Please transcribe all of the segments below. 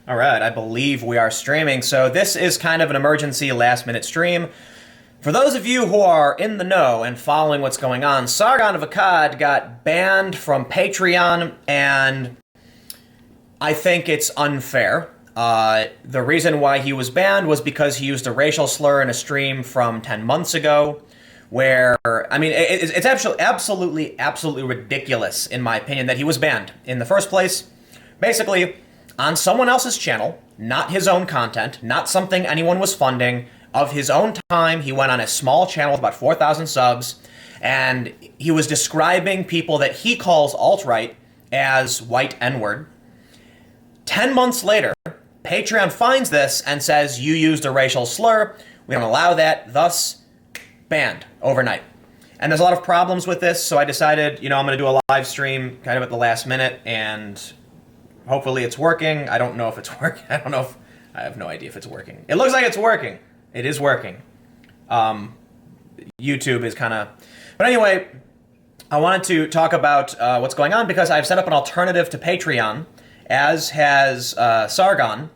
All right, I believe we are streaming. So this is kind of an emergency last-minute stream. For those of you who are in the know and following what's going on, Sargon of Akkad got banned from Patreon, and I think it's unfair. The reason why he was banned was because he used a racial slur in a stream from 10 months ago, where, I mean, it's absolutely ridiculous, in my opinion, that he was banned in the first place. Basically, on someone else's channel, not his own content, not something anyone was funding, of his own time, he went on a small channel with about 4,000 subs, and he was describing people that he calls alt-right as white N-word. 10 months later, Patreon finds this and says, you used a racial slur, we don't allow that, thus banned overnight. And there's a lot of problems with this, so I decided, I'm going to do a live stream kind of at the last minute, and hopefully it's working. I don't know if it's working. I have no idea if it's working. It looks like it's working. It is working. YouTube is kind of... But anyway, I wanted to talk about what's going on because I've set up an alternative to Patreon, as has Sargon.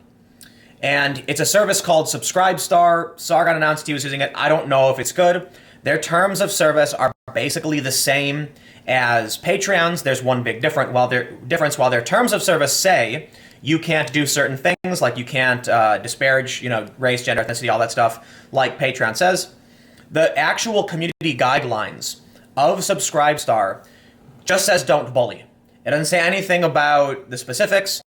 And it's a service called Subscribestar. Sargon announced he was using it. I don't know if it's good. Their terms of service are basically the same as Patreon's. There's one big difference. While their terms of service say you can't do certain things, like you can't disparage, race, gender, ethnicity, all that stuff, like Patreon says, the actual community guidelines of Subscribestar just says don't bully. It doesn't say anything about the specifics.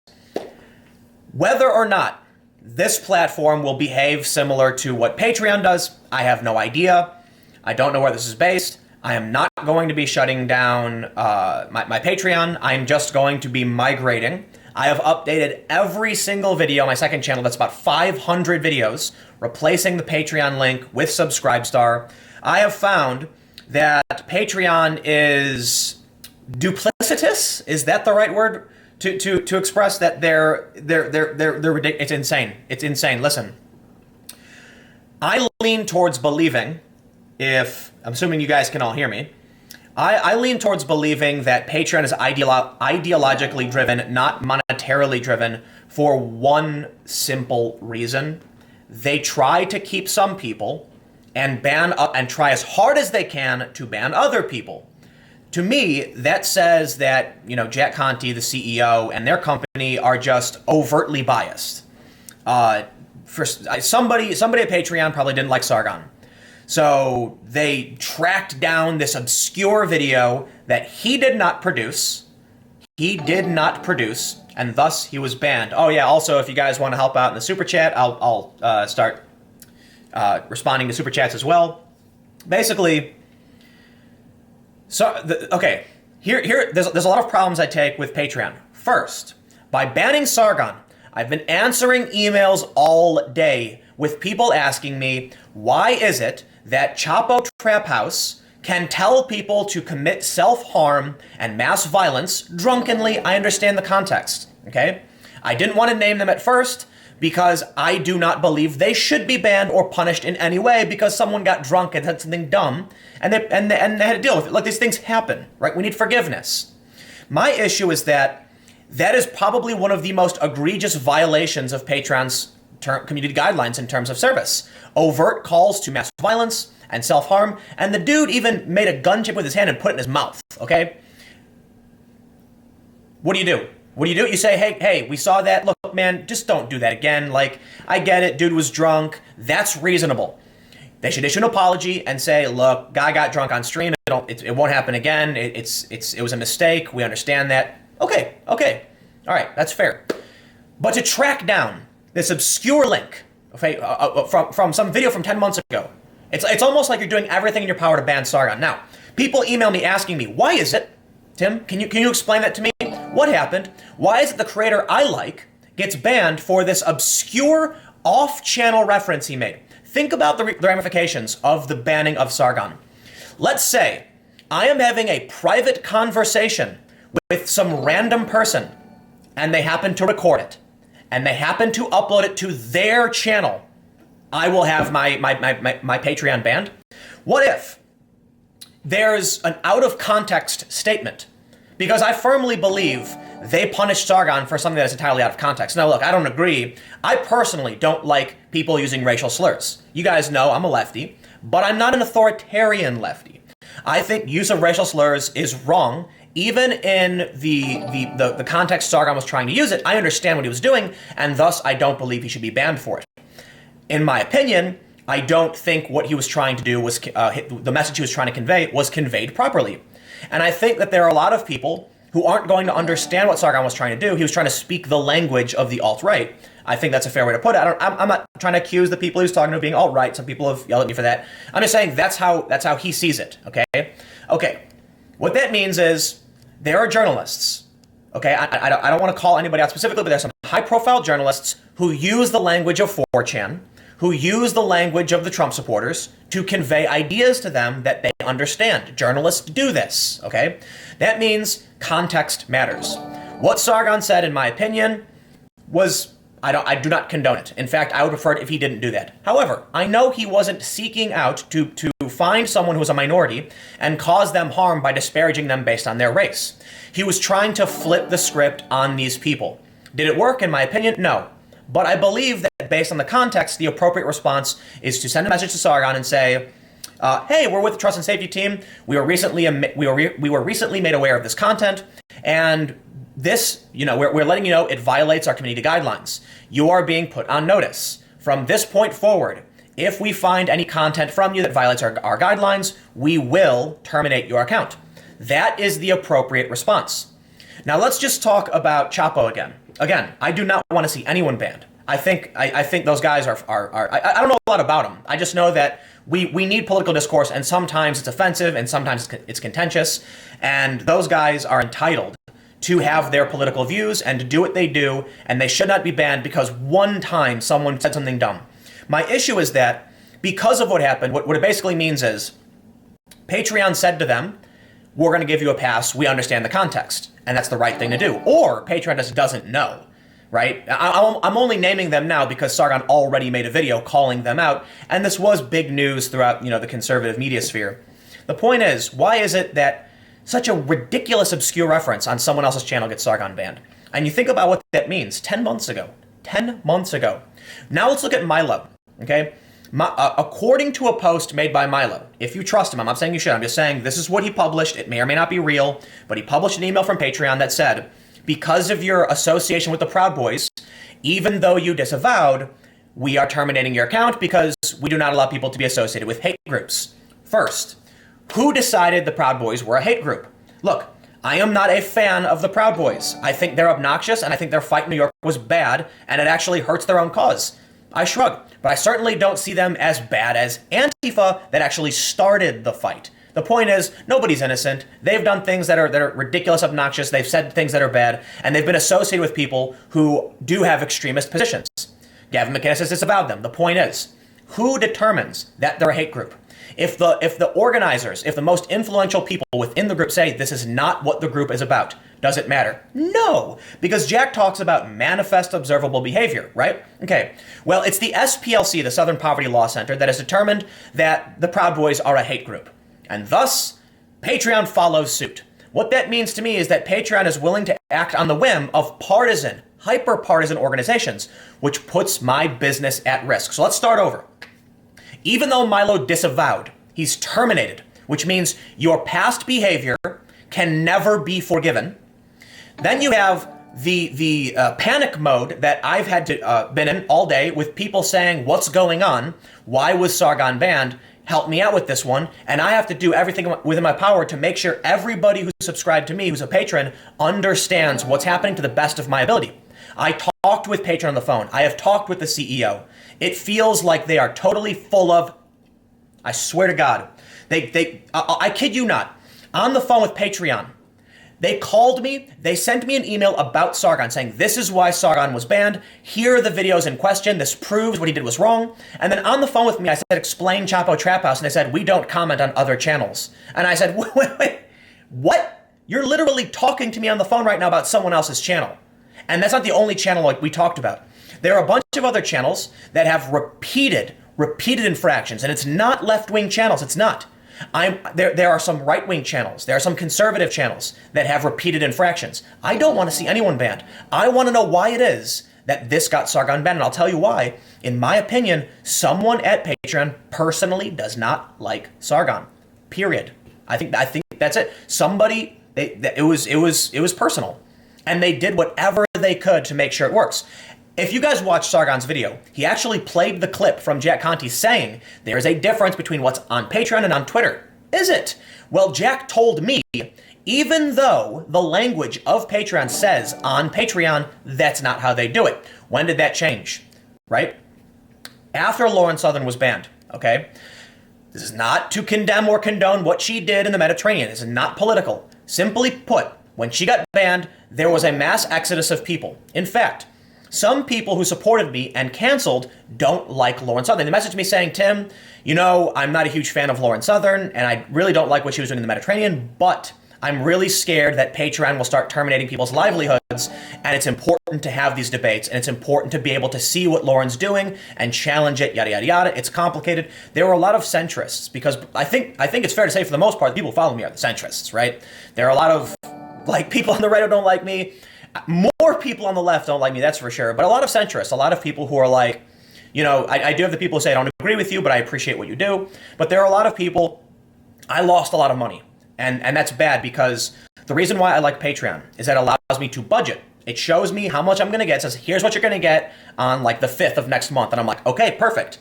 Whether or not this platform will behave similar to what Patreon does, I have no idea. I don't know where this is based. I am not going to be shutting down my Patreon. I'm just going to be migrating. I have updated every single video on my second channel. That's about 500 videos, replacing the Patreon link with Subscribestar. I have found that Patreon is duplicitous. Is that the right word to express that they're ridiculous? It's insane. It's insane. Listen, I lean towards believing, if I'm assuming you guys can all hear me, I lean towards believing that Patreon is ideologically driven, not monetarily driven, for one simple reason. They try to keep some people and try as hard as they can to ban other people. To me, that says that, Jack Conte, the CEO, and their company are just overtly biased. For somebody at Patreon probably didn't like Sargon. So they tracked down this obscure video that he did not produce. And thus he was banned. Oh yeah, also if you guys want to help out in the super chat, I'll start responding to super chats as well. Basically, there's a lot of problems I take with Patreon. First, by banning Sargon, I've been answering emails all day with people asking me, why is it that Chapo Trap House can tell people to commit self-harm and mass violence drunkenly? I understand the context, okay? I didn't want to name them at first because I do not believe they should be banned or punished in any way because someone got drunk and said something dumb and they had to deal with it. Look, these things happen, right? We need forgiveness. My issue is that is probably one of the most egregious violations of Patreon's community guidelines in terms of service. Overt calls to mass violence and self-harm, and the dude even made a gun chip with his hand and put it in his mouth, okay? What do you do? You say, hey, we saw that. Look, man, just don't do that again. Like, I get it, dude was drunk. That's reasonable. They should issue an apology and say, look, guy got drunk on stream. It won't happen again. It was a mistake. We understand that. Okay. All right, that's fair. But to track down this obscure link, okay, from some video from 10 months ago, it's almost like you're doing everything in your power to ban Sargon. Now, people email me asking me, why is it, Tim, can you explain that to me? What happened? Why is it the creator I like gets banned for this obscure off-channel reference he made? Think about the ramifications of the banning of Sargon. Let's say I am having a private conversation with some random person and they happen to record it and they happen to upload it to their channel. I will have my Patreon banned. What if there's an out of context statement Because I firmly believe they punished Sargon for something that is entirely out of context. Now, look, I don't agree. I personally don't like people using racial slurs. You guys know I'm a lefty, but I'm not an authoritarian lefty. I think use of racial slurs is wrong. Even in the context Sargon was trying to use it, I understand what he was doing, and thus I don't believe he should be banned for it. In my opinion, I don't think what he was trying to do was, the message he was trying to convey was conveyed properly. And I think that there are a lot of people who aren't going to understand what Sargon was trying to do. He was trying to speak the language of the alt-right. I think that's a fair way to put it. I'm not trying to accuse the people he was talking to of being alt-right. Some people have yelled at me for that. I'm just saying that's how he sees it, okay? Okay, what that means is there are journalists, okay? I don't want to call anybody out specifically, but there's some high-profile journalists who use the language of 4chan, who use the language of the Trump supporters to convey ideas to them that they understand. Journalists do this, okay? That means context matters. What Sargon said, in my opinion, was, I do not condone it. In fact, I would prefer it if he didn't do that. However, I know he wasn't seeking out to find someone who was a minority and cause them harm by disparaging them based on their race. He was trying to flip the script on these people. Did it work? In my opinion, no. But I believe that based on the context, the appropriate response is to send a message to Sargon and say, hey, we're with the Trust and Safety team. We were recently made aware of this content, and this, we're letting you know it violates our community guidelines. You are being put on notice. From this point forward, if we find any content from you that violates our guidelines, we will terminate your account. That is the appropriate response. Now let's just talk about Chapo again. Again, I do not want to see anyone banned. I think those guys are I don't know a lot about them. I just know that we need political discourse, and sometimes it's offensive and sometimes it's contentious, and those guys are entitled to have their political views and to do what they do, and they should not be banned because one time someone said something dumb. My issue is that because of what happened, what it basically means is Patreon said to them, we're going to give you a pass, we understand the context, and that's the right thing to do. Or Patreon just doesn't know, right? I'm only naming them now because Sargon already made a video calling them out, and this was big news throughout, the conservative media sphere. The point is, why is it that such a ridiculous, obscure reference on someone else's channel gets Sargon banned? And you think about what that means. 10 months ago. 10 months ago. Now let's look at Milo, okay? According to a post made by Milo, if you trust him, I'm not saying you should, I'm just saying this is what he published. It may or may not be real, but he published an email from Patreon that said, because of your association with the Proud Boys, even though you disavowed, we are terminating your account because we do not allow people to be associated with hate groups. First, who decided the Proud Boys were a hate group? Look, I am not a fan of the Proud Boys. I think they're obnoxious, and I think their fight in New York was bad, and it actually hurts their own cause. I shrug, but I certainly don't see them as bad as Antifa that actually started the fight. The point is, nobody's innocent. They've done things that are ridiculous, obnoxious. They've said things that are bad, and they've been associated with people who do have extremist positions. Gavin McInnes has disavowed them. The point is, who determines that they're a hate group? If the organizers, if the most influential people within the group say this is not what the group is about, does it matter? No, because Jack talks about manifest observable behavior, right? Okay, well, it's the SPLC, the Southern Poverty Law Center, that has determined that the Proud Boys are a hate group. And thus, Patreon follows suit. What that means to me is that Patreon is willing to act on the whim of partisan, hyper-partisan organizations, which puts my business at risk. So let's start over. Even though Milo disavowed, he's terminated, which means your past behavior can never be forgiven. Then you have the panic mode that I've had to been in all day with people saying, what's going on? Why was Sargon banned? Help me out with this one. And I have to do everything within my power to make sure everybody who's subscribed to me, who's a patron, understands what's happening to the best of my ability. I talked with Patreon on the phone. I have talked with the CEO. It feels like they are totally full of, I swear to God, I kid you not, on the phone with Patreon, they called me, they sent me an email about Sargon saying, this is why Sargon was banned, here are the videos in question, this proves what he did was wrong. And then on the phone with me, I said, explain Chapo Trap House, and they said, we don't comment on other channels. And I said, wait, what? You're literally talking to me on the phone right now about someone else's channel. And that's not the only channel like we talked about. There are a bunch of other channels that have repeated infractions, and it's not left-wing channels, it's not. There are some right-wing channels. There are some conservative channels that have repeated infractions. I don't want to see anyone banned. I want to know why it is that this got Sargon banned, and I'll tell you why. In my opinion, someone at Patreon personally does not like Sargon. Period. I think that's it. Somebody, it was personal, and they did whatever they could to make sure it works. If you guys watch Sargon's video, he actually played the clip from Jack Conte saying there is a difference between what's on Patreon and on Twitter. Is it? Well, Jack told me, even though the language of Patreon says on Patreon, that's not how they do it. When did that change? Right? After Lauren Southern was banned, okay? This is not to condemn or condone what she did in the Mediterranean. This is not political. Simply put, when she got banned, there was a mass exodus of people. In fact, some people who supported me and canceled don't like Lauren Southern. They messaged me saying, Tim, you know, I'm not a huge fan of Lauren Southern, and I really don't like what she was doing in the Mediterranean, but I'm really scared that Patreon will start terminating people's livelihoods, and it's important to have these debates, and it's important to be able to see what Lauren's doing and challenge it, yada, yada, yada. It's complicated. There were a lot of centrists, because I think it's fair to say, for the most part, the people who follow me are the centrists, right? There are a lot of, people on the right who don't like me. More people on the left don't like me, that's for sure. But a lot of centrists, a lot of people who are like, you know, I do have the people who say, I don't agree with you, but I appreciate what you do. But there are a lot of people, I lost a lot of money. And that's bad, because the reason why I like Patreon is that it allows me to budget. It shows me how much I'm going to get. It says, here's what you're going to get on like the 5th of next month. And I'm like, okay, perfect.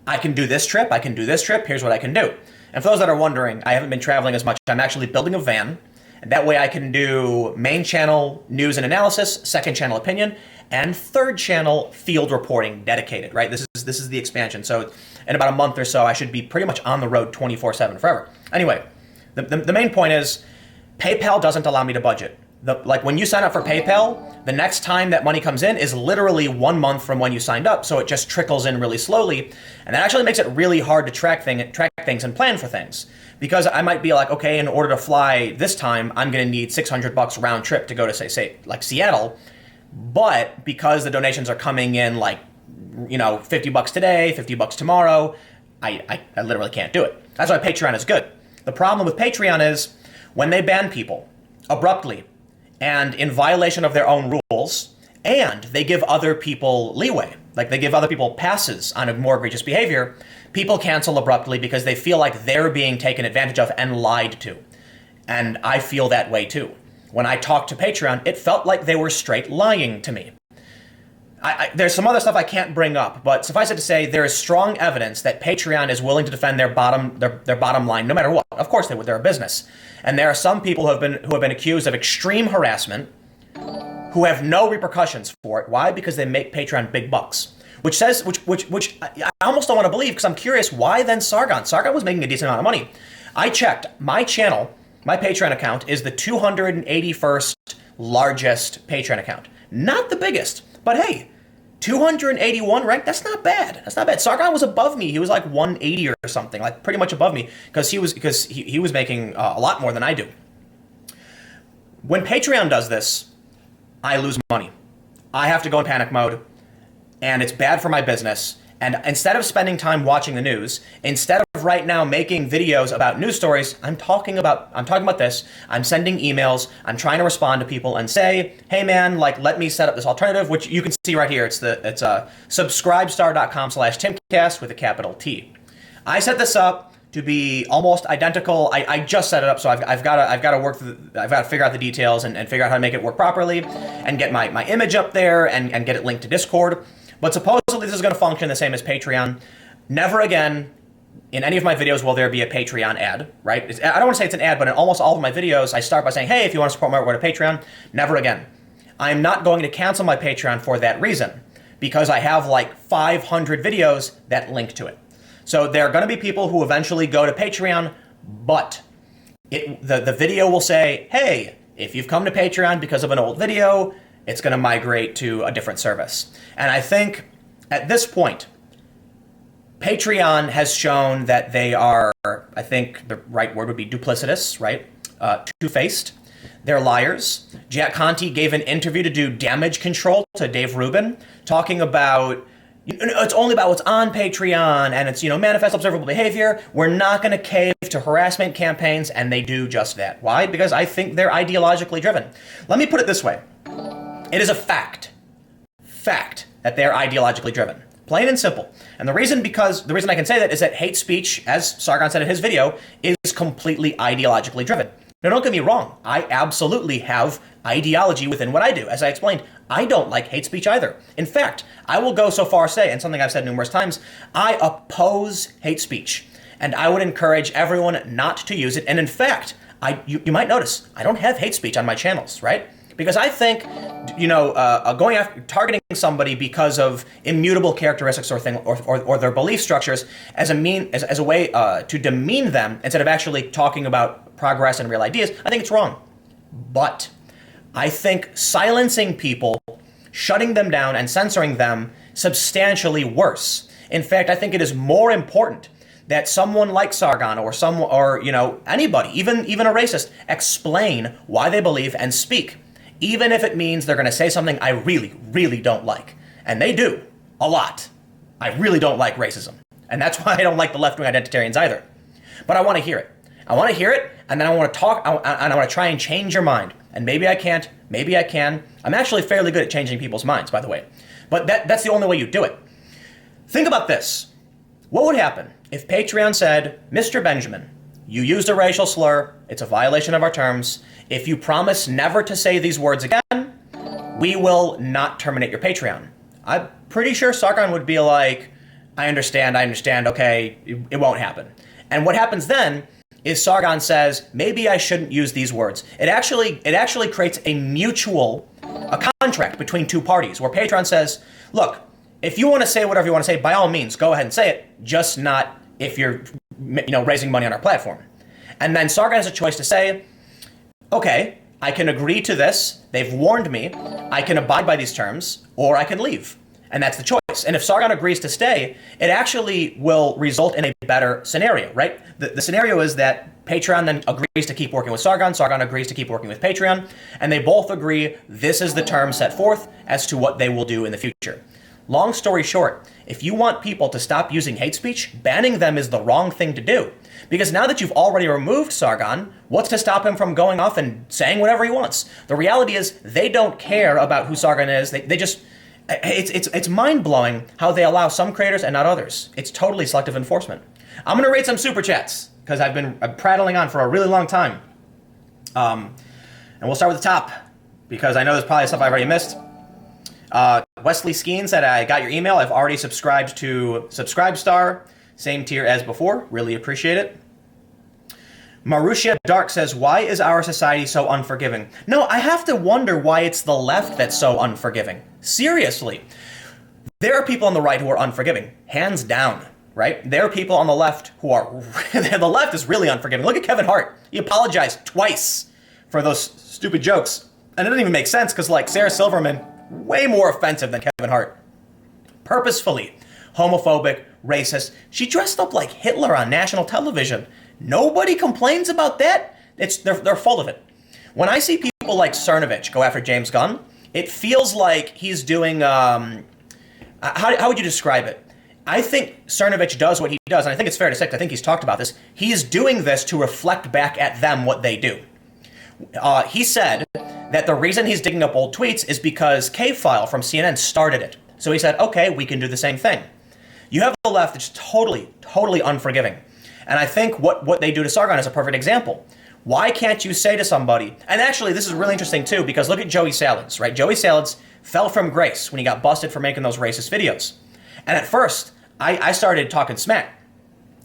I can do this trip. I can do this trip. Here's what I can do. And for those that are wondering, I haven't been traveling as much. I'm actually building a van. And that way I can do main channel news and analysis, second channel opinion, and third channel field reporting dedicated, right? This is the expansion. So in about a month or so, I should be pretty much on the road 24/7 forever. Anyway, the main point is PayPal doesn't allow me to budget. Like when you sign up for PayPal, the next time that money comes in is literally 1 month from when you signed up. So it just trickles in really slowly. And that actually makes it really hard to track things and plan for things. Because I might be like, okay, in order to fly this time, I'm going to need $600 round trip to go to say like Seattle. But because the donations are coming in like, you know, $50 today, $50 tomorrow, I literally can't do it. That's why Patreon is good. The problem with Patreon is when they ban people abruptly and in violation of their own rules, and they give other people leeway, like they give other people passes on a more egregious behavior, people cancel abruptly because they feel like they're being taken advantage of and lied to. And I feel that way too. When I talked to Patreon, it felt like they were straight lying to me. There's some other stuff I can't bring up, but suffice it to say, there is strong evidence that Patreon is willing to defend their bottom line, no matter what. Of course they would. They're a business, and there are some people who have been accused of extreme harassment, who have no repercussions for it. Why? Because they make Patreon big bucks. Which I almost don't want to believe, because I'm curious, why then Sargon? Sargon was making a decent amount of money. I checked my channel, my Patreon account is the 281st largest Patreon account. Not the biggest, but hey, 281 ranked, that's not bad. That's not bad. Sargon was above me. He was like 180 or something, like pretty much above me, because he was making a lot more than I do. When Patreon does this, I lose money. I have to go in panic mode, and it's bad for my business. And instead of spending time watching the news, instead of right now making videos about news stories, I'm talking about this. I'm sending emails. I'm trying to respond to people and say, hey man, like, let me set up this alternative, which you can see right here. It's subscribestar.com/Timcast with a capital T. I set this up to be almost identical. I just set it up, so I've got to figure out the details and figure out how to make it work properly and get my image up there and get it linked to Discord. But supposedly this is going to function the same as Patreon. Never again in any of my videos will there be a Patreon ad, right? I don't want to say it's an ad, but in almost all of my videos, I start by saying, hey, if you want to support my work, go to Patreon. Never again. I'm not going to cancel my Patreon for that reason, because I have like 500 videos that link to it. So there are going to be people who eventually go to Patreon, but the video will say, hey, if you've come to Patreon because of an old video, it's going to migrate to a different service. And I think at this point, Patreon has shown that they are, I think the right word would be duplicitous, right? Two-faced. They're liars. Jack Conte gave an interview to do damage control to Dave Rubin, talking about It's only about what's on Patreon, and it's, manifest observable behavior. We're not going to cave to harassment campaigns, and they do just that. Why? Because I think they're ideologically driven. Let me put it this way. It is a fact that they're ideologically driven. Plain and simple. And the reason I can say that is that hate speech, as Sargon said in his video, is completely ideologically driven. Now, don't get me wrong. I absolutely have ideology within what I do. As I explained, I don't like hate speech either. In fact, I will go so far as to say, and something I've said numerous times, I oppose hate speech. And I would encourage everyone not to use it. And in fact, you might notice, I don't have hate speech on my channels, right? Because I think, going after targeting somebody because of immutable characteristics or their belief structures as a way to demean them instead of actually talking about progress and real ideas, I think it's wrong. But I think silencing people, shutting them down, and censoring them substantially worse. In fact, I think it is more important that someone like Sargon or anybody, even a racist, explain why they believe and speak, even if it means they're going to say something I really, really don't like. And they do, a lot. I really don't like racism. And that's why I don't like the left-wing identitarians either. But I want to hear it. I want to hear it, and then I want to talk, and I want to try and change your mind. And maybe I can't, maybe I can. I'm actually fairly good at changing people's minds, by the way. But that's the only way you do it. Think about this. What would happen if Patreon said, Mr. Benjamin, you used a racial slur, it's a violation of our terms. If you promise never to say these words again, we will not terminate your Patreon. I'm pretty sure Sargon would be like, I understand, okay, it won't happen. And what happens then is Sargon says, maybe I shouldn't use these words. It actually creates a contract between two parties where Patreon says, look, if you want to say whatever you want to say, by all means, go ahead and say it, just not if you're raising money on our platform. And then Sargon has a choice to say, okay, I can agree to this, they've warned me, I can abide by these terms, or I can leave. And that's the choice. And if Sargon agrees to stay, it actually will result in a better scenario, right? The scenario is that Patreon then agrees to keep working with Sargon, Sargon agrees to keep working with Patreon, and they both agree this is the term set forth as to what they will do in the future. Long story short, if you want people to stop using hate speech, banning them is the wrong thing to do. Because now that you've already removed Sargon, what's to stop him from going off and saying whatever he wants? The reality is they don't care about who Sargon is. They just... It's mind-blowing how they allow some creators and not others. It's totally selective enforcement. I'm going to read some super chats because I've been prattling on for a really long time. And we'll start with the top because I know there's probably stuff I've already missed. Wesley Skeen said, I got your email. I've already subscribed to Subscribestar. Same tier as before. Really appreciate it. Marusha Dark says, why is our society so unforgiving? No, I have to wonder why it's the left that's so unforgiving. Seriously. There are people on the right who are unforgiving. Hands down, right? There are people on the left who are... the left is really unforgiving. Look at Kevin Hart. He apologized twice for those stupid jokes. And it doesn't even make sense because, Sarah Silverman, way more offensive than Kevin Hart. Purposefully homophobic, racist. She dressed up like Hitler on national television. Nobody complains about that. They're full of it. When I see people like Cernovich go after James Gunn, it feels like he's doing, how would you describe it? I think Cernovich does what he does, and I think it's fair to say, I think he's talked about this, he's doing this to reflect back at them what they do. He said that the reason he's digging up old tweets is because K-File from CNN started it. So he said, okay, we can do the same thing. You have the left that's totally, totally unforgiving. And I think what they do to Sargon is a perfect example. Why can't you say to somebody, and actually this is really interesting too, because look at Joey Salads, right? Joey Salads fell from grace when he got busted for making those racist videos. And at first, I started talking smack.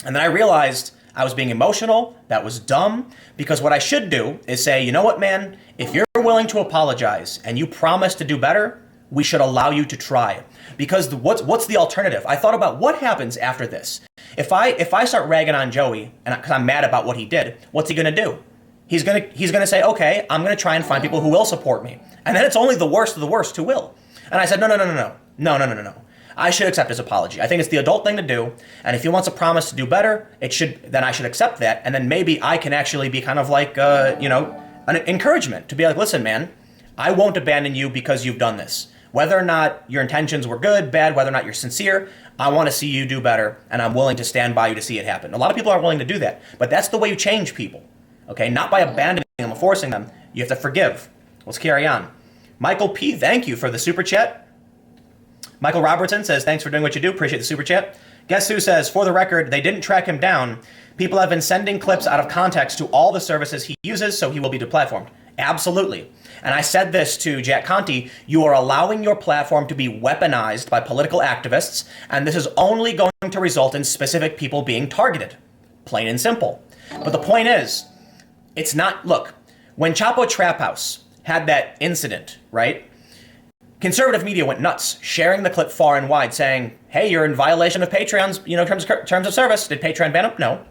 And then I realized I was being emotional, that was dumb, because what I should do is say, you know what, man, if you're willing to apologize and you promise to do better, we should allow you to try. Because what's the alternative? I thought about what happens after this. If I start ragging on Joey, and because I'm mad about what he did, what's he gonna do? He's gonna say, okay, I'm gonna try and find people who will support me. And then it's only the worst of the worst who will. And I said, no. I should accept his apology. I think it's the adult thing to do. And if he wants a promise to do better, then I should accept that. And then maybe I can actually be kind of like, an encouragement to be like, listen, man, I won't abandon you because you've done this. Whether or not your intentions were good, bad, whether or not you're sincere, I want to see you do better, and I'm willing to stand by you to see it happen. A lot of people aren't willing to do that, but that's the way you change people, okay? Not by abandoning them or forcing them. You have to forgive. Let's carry on. Michael P., thank you for the super chat. Michael Robertson says, thanks for doing what you do. Appreciate the super chat. Guess who says, for the record, they didn't track him down. People have been sending clips out of context to all the services he uses, so he will be deplatformed. Absolutely. And I said this to Jack Conte, you are allowing your platform to be weaponized by political activists, and this is only going to result in specific people being targeted. Plain and simple. But the point is, it's not, look, when Chapo Trap House had that incident, right? Conservative media went nuts, sharing the clip far and wide, saying, hey, you're in violation of Patreon's, terms of service. Did Patreon ban him? No.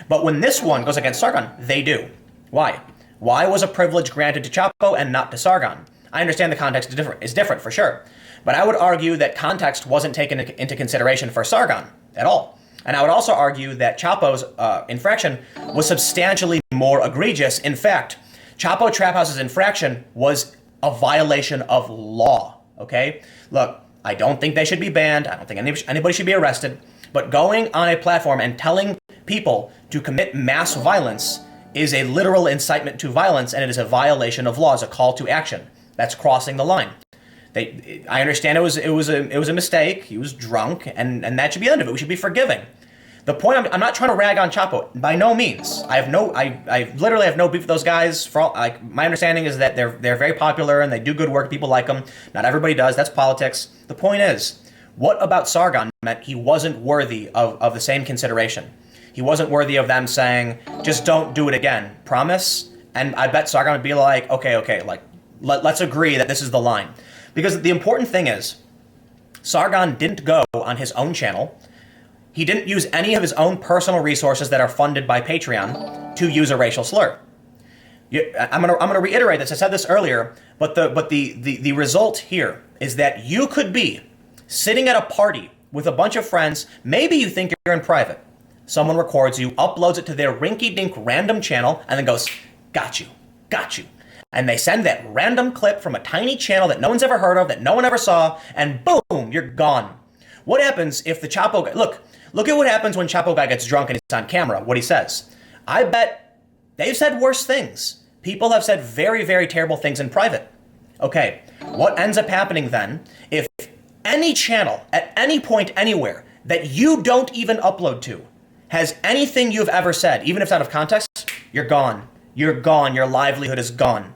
But when this one goes against Sargon, they do. Why? Why was a privilege granted to Chapo and not to Sargon? I understand the context is different for sure. But I would argue that context wasn't taken into consideration for Sargon at all. And I would also argue that Chapo's infraction was substantially more egregious. In fact, Chapo Trap House's infraction was a violation of law, okay? Look, I don't think they should be banned. I don't think anybody should be arrested. But going on a platform and telling people to commit mass violence is a literal incitement to violence, and it is a violation of law, a call to action. That's crossing the line. I understand it was a mistake. He was drunk, and that should be the end of it. We should be forgiving. The point, I'm not trying to rag on Chapo by no means. I literally have no beef with those guys. My understanding is that they're very popular and they do good work. People like them. Not everybody does. That's politics. The point is, what about Sargon meant he wasn't worthy of the same consideration? He wasn't worthy of them saying, just don't do it again. Promise? And I bet Sargon would be like, okay, like, let's agree that this is the line. Because the important thing is, Sargon didn't go on his own channel. He didn't use any of his own personal resources that are funded by Patreon to use a racial slur. I'm gonna reiterate this. I said this earlier, but the result here is that you could be sitting at a party with a bunch of friends. Maybe you think you're in private. Someone records you, uploads it to their rinky-dink random channel, and then goes, got you. And they send that random clip from a tiny channel that no one's ever heard of, that no one ever saw, and boom, you're gone. What happens if the Chapo guy, look at what happens when Chapo guy gets drunk and he's on camera, what he says. I bet they've said worse things. People have said very, very terrible things in private. Okay, what ends up happening then, if any channel, at any point, anywhere, that you don't even upload to, has anything you've ever said, even if it's out of context, you're gone. You're gone. Your livelihood is gone.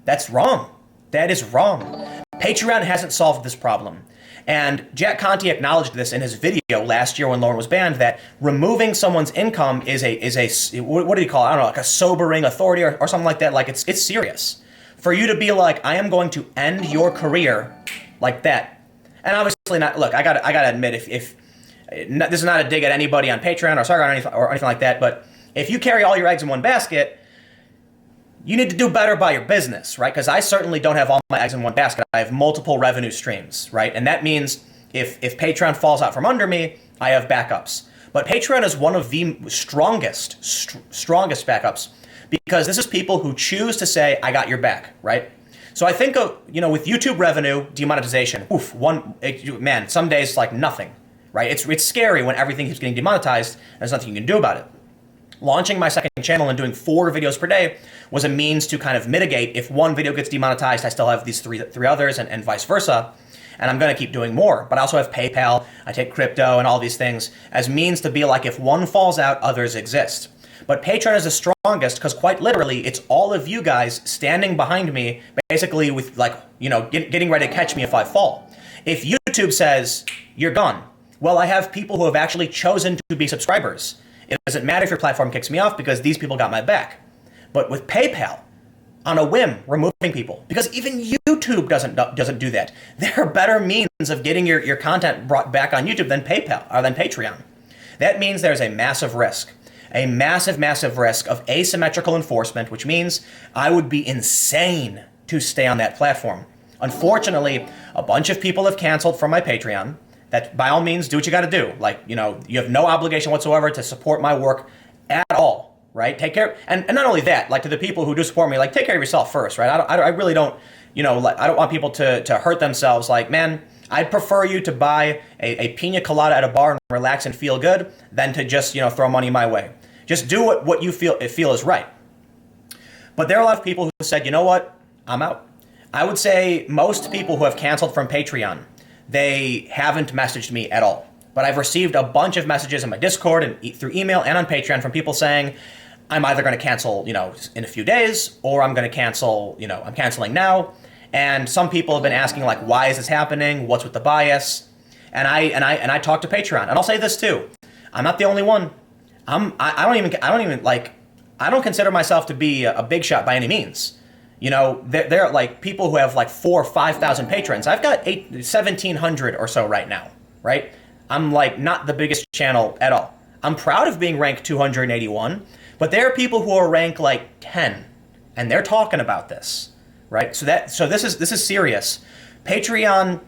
That's wrong. That is wrong. Patreon hasn't solved this problem. And Jack Conte acknowledged this in his video last year when Lauren was banned, that removing someone's income is a what do you call it? I don't know, like a sobering authority or something like that. Like it's serious. For you to be like, I am going to end your career like that. And obviously not, look, I gotta admit, if this is not a dig at anybody on Patreon or Sargon or anything like that, but if you carry all your eggs in one basket, you need to do better by your business, right? Because I certainly don't have all my eggs in one basket. I have multiple revenue streams, right? And that means if Patreon falls out from under me, I have backups. But Patreon is one of the strongest backups, because this is people who choose to say, I got your back, right? So I think of, with YouTube revenue, demonetization, man, some days like nothing, right? It's scary when everything keeps getting demonetized and there's nothing you can do about it. Launching my second channel and doing 4 videos per day was a means to kind of mitigate. If one video gets demonetized, I still have these three others and vice versa. And I'm going to keep doing more. But I also have PayPal, I take crypto and all these things as means to be like, if one falls out, others exist. But Patreon is the strongest because quite literally, it's all of you guys standing behind me, basically with getting ready to catch me if I fall. If YouTube says, you're gone, well, I have people who have actually chosen to be subscribers. It doesn't matter if your platform kicks me off because these people got my back. But with PayPal, on a whim, removing people, because even YouTube doesn't do that. There are better means of getting your content brought back on YouTube than PayPal or than Patreon. That means there's a massive risk of asymmetrical enforcement, which means I would be insane to stay on that platform. Unfortunately, a bunch of people have canceled from my Patreon. That by all means, do what you got to do. You have no obligation whatsoever to support my work at all, right? Take care. And not only that, to the people who do support me, take care of yourself first, right? I really don't like, I don't want people to hurt themselves. Like, man, I'd prefer you to buy a pina colada at a bar and relax and feel good than to just, throw money my way. Just do what you feel is right. But there are a lot of people who said, you know what, I'm out. I would say most people who have canceled from Patreon, they haven't messaged me at all. But I've received a bunch of messages in my Discord and through email and on Patreon from people saying, I'm either going to cancel, in a few days, or I'm going to cancel, I'm canceling now. And some people have been asking, like, why is this happening? What's with the bias? And I talk to Patreon. And I'll say this too. I'm not the only one. I don't consider myself to be a big shot by any means. There are like people who have like 4,000 or 5,000 patrons. I've got 1,700 or so right now, right? I'm like not the biggest channel at all. I'm proud of being ranked 281, but there are people who are ranked like 10, and they're talking about this, right? So this is serious. Patreon,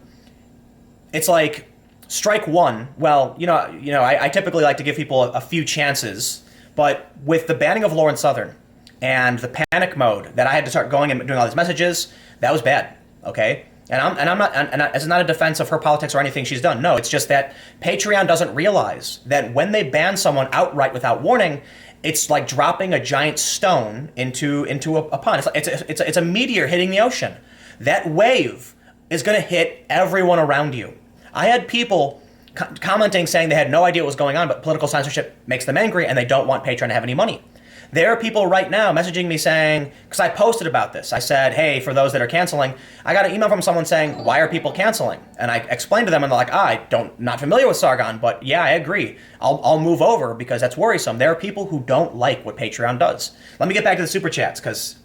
it's like strike one. Well, I typically like to give people a few chances, but with the banning of Lauren Southern and the panic mode that I had to start going and doing all these messages, that was bad. Okay. It's not a defense of her politics or anything she's done. No, it's just that Patreon doesn't realize that when they ban someone outright without warning, it's like dropping a giant stone into a pond. It's a meteor hitting the ocean. That wave is going to hit everyone around you. I had people commenting saying they had no idea what was going on, but political censorship makes them angry and they don't want Patreon to have any money. There are people right now messaging me saying, because I posted about this, I said, hey, for those that are canceling, I got an email from someone saying, why are people canceling? And I explained to them, and they're like, not familiar with Sargon, but yeah, I agree. I'll move over because that's worrisome. There are people who don't like what Patreon does. Let me get back to the super chats, because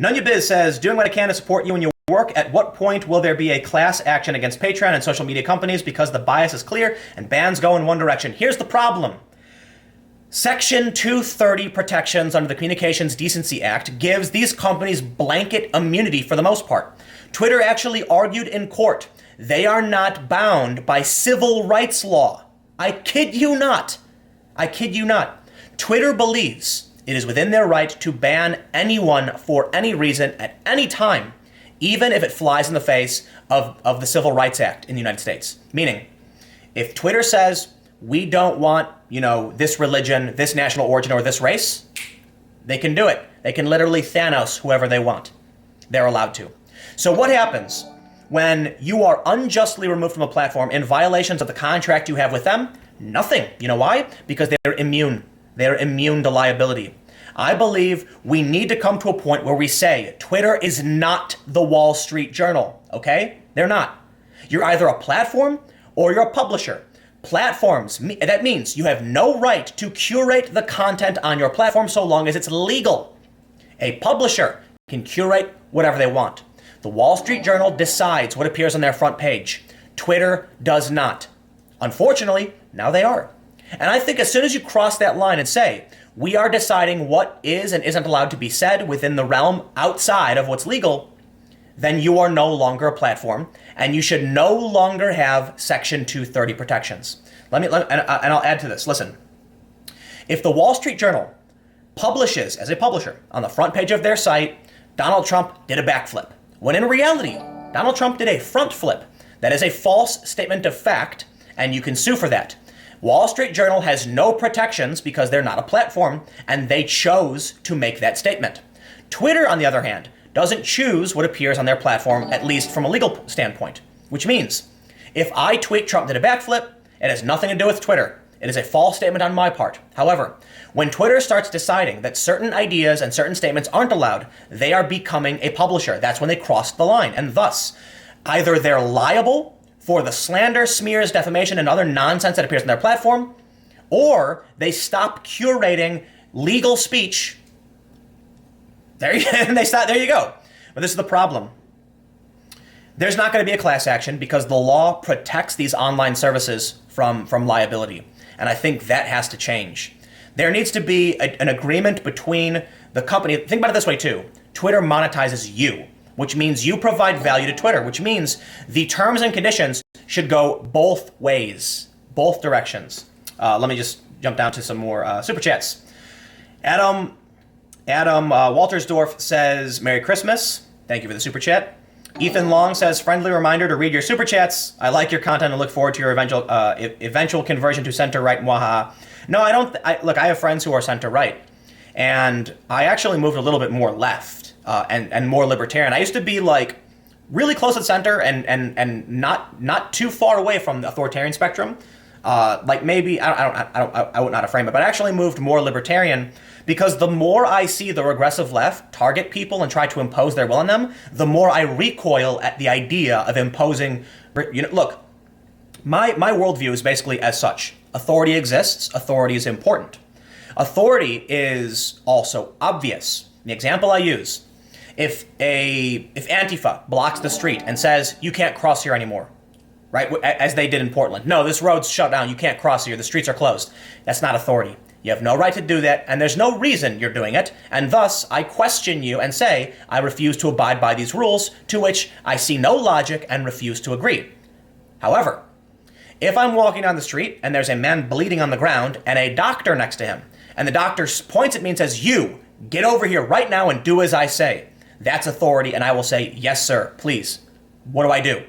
Nunya Biz says, doing what I can to support you in your work. At what point will there be a class action against Patreon and social media companies because the bias is clear and bans go in one direction? Here's the problem. Section 230 protections under the Communications Decency Act gives these companies blanket immunity for the most part. Twitter actually argued in court they are not bound by civil rights law. I kid you not. I kid you not. Twitter believes it is within their right to ban anyone for any reason at any time, even if it flies in the face of the Civil Rights Act in the United States. Meaning, if Twitter says, we don't want, this religion, this national origin, or this race, they can do it. They can literally Thanos whoever they want. They're allowed to. So what happens when you are unjustly removed from a platform in violations of the contract you have with them? Nothing. You know why? Because they're immune. They're immune to liability. I believe we need to come to a point where we say Twitter is not the Wall Street Journal, okay? They're not. You're either a platform or you're a publisher. Platforms, that means you have no right to curate the content on your platform so long as it's legal. A publisher can curate whatever they want. The Wall Street Journal decides what appears on their front page. Twitter does not. Unfortunately, now they are. And I think as soon as you cross that line and say, we are deciding what is and isn't allowed to be said within the realm outside of what's legal, then you are no longer a platform, and you should no longer have Section 230 protections. And I'll add to this. Listen, if the Wall Street Journal publishes, as a publisher, on the front page of their site, Donald Trump did a backflip, when in reality, Donald Trump did a front flip. That is a false statement of fact, and you can sue for that. Wall Street Journal has no protections because they're not a platform, and they chose to make that statement. Twitter, on the other hand, doesn't choose what appears on their platform, at least from a legal standpoint. Which means, if I tweet Trump did a backflip, it has nothing to do with Twitter. It is a false statement on my part. However, when Twitter starts deciding that certain ideas and certain statements aren't allowed, they are becoming a publisher. That's when they cross the line. And thus, either they're liable for the slander, smears, defamation, and other nonsense that appears on their platform, or they stop curating legal speech. There you go. But this is the problem. There's not going to be a class action because the law protects these online services from liability. And I think that has to change. There needs to be an agreement between the company. Think about it this way too. Twitter monetizes you, which means you provide value to Twitter, which means the terms and conditions should go both ways, both directions. Let me just jump down to some more super chats. Adam Waltersdorf says, Merry Christmas. Thank you for the super chat. Ethan Long says, friendly reminder to read your super chats. I like your content and look forward to your eventual conversion to center right. Mwaha. No, I don't. Look, I have friends who are center right, and I actually moved a little bit more left and more libertarian. I used to be like really close at center and not too far away from the authoritarian spectrum. Like maybe I would not frame it, but I actually moved more libertarian because the more I see the regressive left target people and try to impose their will on them, the more I recoil at the idea of imposing. Look, my worldview is basically as such: authority exists, authority is important. Authority is also obvious. The example I use: if Antifa blocks the street and says you can't cross here anymore, right, as they did in Portland. No, this road's shut down. You can't cross here. The streets are closed. That's not authority. You have no right to do that, and there's no reason you're doing it, and thus I question you and say I refuse to abide by these rules, to which I see no logic and refuse to agree. However, if I'm walking down the street and there's a man bleeding on the ground and a doctor next to him, and the doctor points at me and says, you, get over here right now and do as I say, that's authority, and I will say, yes, sir, please. What do I do?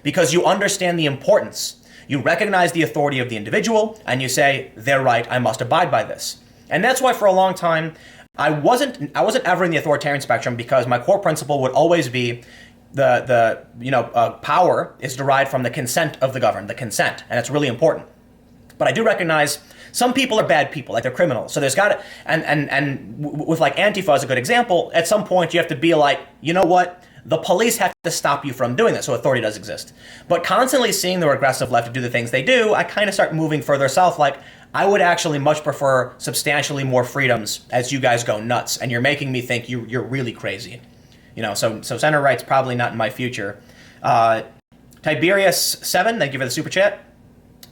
Because you understand the importance. You recognize the authority of the individual, and you say, they're right, I must abide by this. And that's why for a long time, I wasn't ever in the authoritarian spectrum, because my core principle would always be power is derived from the consent of the governed, the consent, and it's really important. But I do recognize some people are bad people, like they're criminals. So there's got to, and with like Antifa is a good example, at some point you have to be like, you know what? The police have to stop you from doing this, so authority does exist. But constantly seeing the regressive left do the things they do, I kind of start moving further south. Like, I would actually much prefer substantially more freedoms as you guys go nuts, and you're making me think you're really crazy. So center right's probably not in my future. Tiberius7, thank you for the super chat.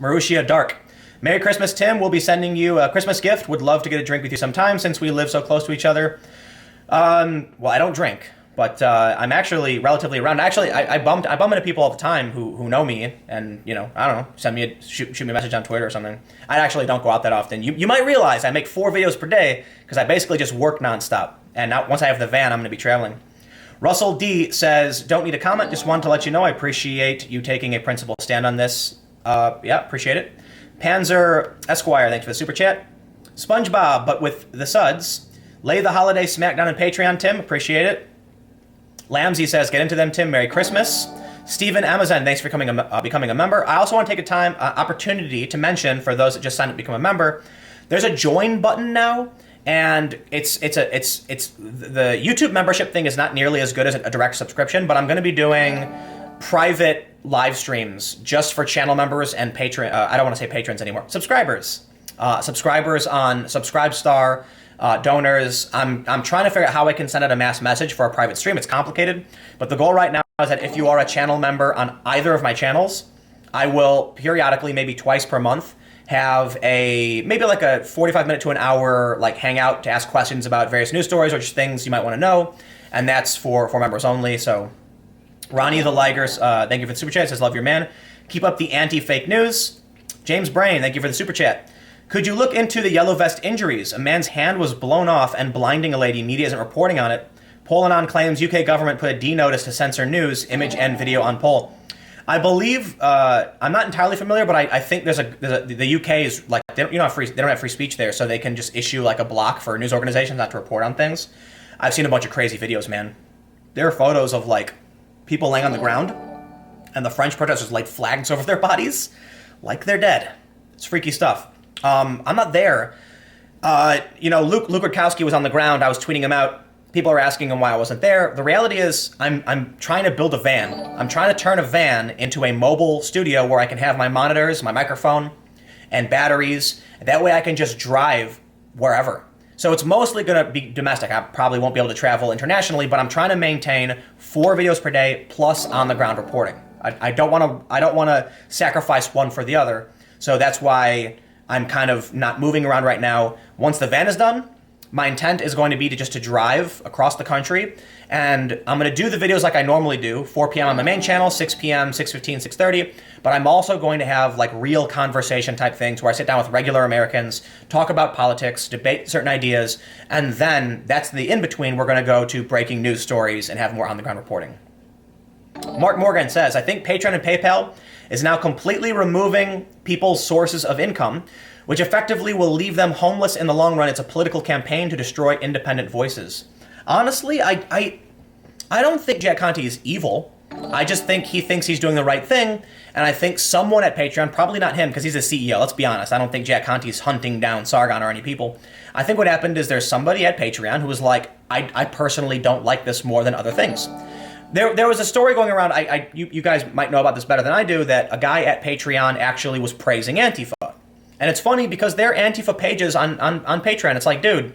Marussia Dark. Merry Christmas, Tim. We'll be sending you a Christmas gift. Would love to get a drink with you sometime since we live so close to each other. Well, I don't drink. But I'm actually relatively around. Actually, I bump into people all the time who know me, and I don't know, shoot me a message on Twitter or something. I actually don't go out that often. You might realize I make 4 videos per day because I basically just work nonstop. And now once I have the van, I'm going to be traveling. Russell D says, don't need a comment. Just wanted to let you know I appreciate you taking a principled stand on this. Yeah, appreciate it. Panzer Esquire, thanks for the super chat. SpongeBob, but with the suds. Lay the holiday smackdown on Patreon, Tim. Appreciate it. Lamsey says, get into them, Tim. Merry Christmas. Stephen Amazon, thanks for becoming a member. I also want to take a opportunity to mention, for those that just signed up to become a member, there's a join button now, and it's the YouTube membership thing is not nearly as good as a direct subscription, but I'm going to be doing private live streams just for channel members and patron. I don't want to say patrons anymore. Subscribers on Subscribestar. Donors. I'm trying to figure out how I can send out a mass message for a private stream. It's complicated, but the goal right now is that if you are a channel member on either of my channels, I will periodically, maybe twice per month, have maybe like a 45-minute to an hour like hangout to ask questions about various news stories or just things you might want to know, and that's for members only. So Ronnie the Ligers, thank you for the super chat. Says, love your man. Keep up the anti-fake news. James Brain, thank you for the super chat. Could you look into the yellow vest injuries? A man's hand was blown off and blinding a lady. Media isn't reporting on it. Poll-Anon claims UK government put a D notice to censor news, image, and video on poll. I believe, I'm not entirely familiar, but I think the UK is like, they don't have free speech there, so they can just issue like a block for news organizations not to report on things. I've seen a bunch of crazy videos, man. There are photos of like people laying on the ground and the French protesters laid flags over their bodies like they're dead. It's freaky stuff. I'm not there. Luke Rutkowski was on the ground. I was tweeting him out. People are asking him why I wasn't there. The reality is I'm trying to build a van. I'm trying to turn a van into a mobile studio where I can have my monitors, my microphone, and batteries. That way I can just drive wherever. So it's mostly going to be domestic. I probably won't be able to travel internationally, but I'm trying to maintain 4 videos per day plus on-the-ground reporting. I don't want to sacrifice one for the other. So that's why I'm kind of not moving around right now. Once the van is done, My intent is going to be to drive across the country, and I'm going to do the videos like I normally do, 4 p.m. on my main channel, 6 p.m., 6:15, 6:30, but I'm also going to have like real conversation type things where I sit down with regular Americans, talk about politics, debate certain ideas, and then that's the in-between. We're going to go to breaking news stories and have more on-the-ground reporting. Mark Morgan says, I think Patreon and PayPal is now completely removing people's sources of income, which effectively will leave them homeless in the long run. It's a political campaign to destroy independent voices. Honestly, I don't think Jack Conte is evil. I just think he thinks he's doing the right thing, and I think someone at Patreon, probably not him because he's a CEO, let's be honest, I don't think Jack Conte is hunting down Sargon or any people. I think what happened is there's somebody at Patreon who was like, I personally don't like this more than other things. There was a story going around, you guys might know about this better than I do, that a guy at Patreon actually was praising Antifa. And it's funny because their Antifa pages on Patreon, it's like, dude,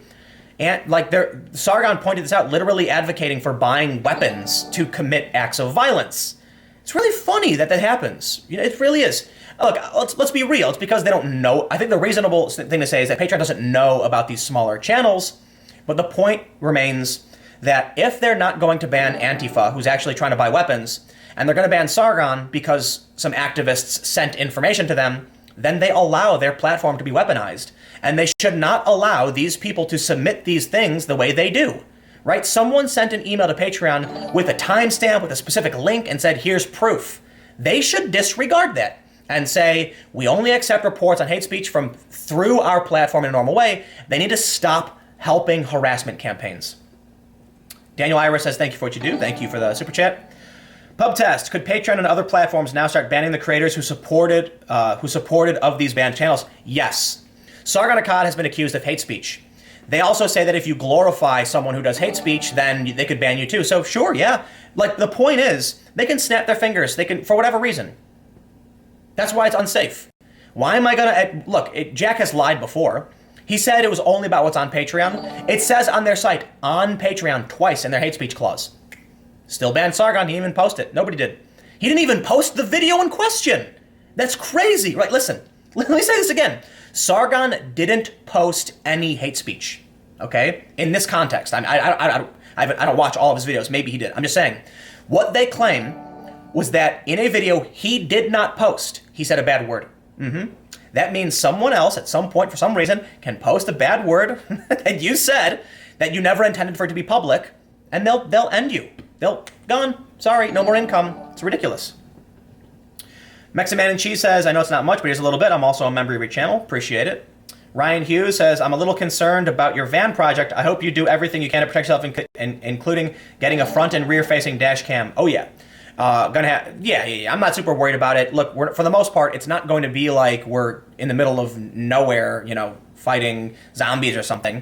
Sargon pointed this out, literally advocating for buying weapons to commit acts of violence. It's really funny that happens. You know, it really is. Look, let's be real. It's because they don't know. I think the reasonable thing to say is that Patreon doesn't know about these smaller channels. But the point remains that if they're not going to ban Antifa, who's actually trying to buy weapons, and they're going to ban Sargon because some activists sent information to them, then they allow their platform to be weaponized. And they should not allow these people to submit these things the way they do, right? Someone sent an email to Patreon with a timestamp, with a specific link, and said, here's proof. They should disregard that and say, we only accept reports on hate speech through our platform in a normal way. They need to stop helping harassment campaigns. Daniel Ira says, thank you for what you do. Thank you for the super chat. Pub test, could Patreon and other platforms now start banning the creators who supported of these banned channels? Yes. Sargon Akkad has been accused of hate speech. They also say that if you glorify someone who does hate speech, then they could ban you too. So sure, yeah. Like, the point is, they can snap their fingers. They can, for whatever reason. That's why it's unsafe. Why am I gonna, look, Jack has lied before. He said it was only about what's on Patreon. It says on their site, on Patreon, twice in their hate speech clause. Still banned Sargon, he didn't even post it. Nobody did. He didn't even post the video in question. That's crazy. Right, listen, let me say this again. Sargon didn't post any hate speech, okay? In this context, I don't watch all of his videos. Maybe he did. I'm just saying. What they claim was that in a video he did not post, he said a bad word. That means someone else at some point, for some reason, can post a bad word that you said that you never intended for it to be public, and they'll end you. They'll, gone, sorry, no more income. It's ridiculous. Mexican Man and Cheese says, I know it's not much, but here's a little bit. I'm also a member of your channel. Appreciate it. Ryan Hughes says, I'm a little concerned about your van project. I hope you do everything you can to protect yourself, including getting a front and rear facing dash cam. Oh, yeah. Yeah. I'm not super worried about it. Look, for the most part, it's not going to be like we're in the middle of nowhere, fighting zombies or something.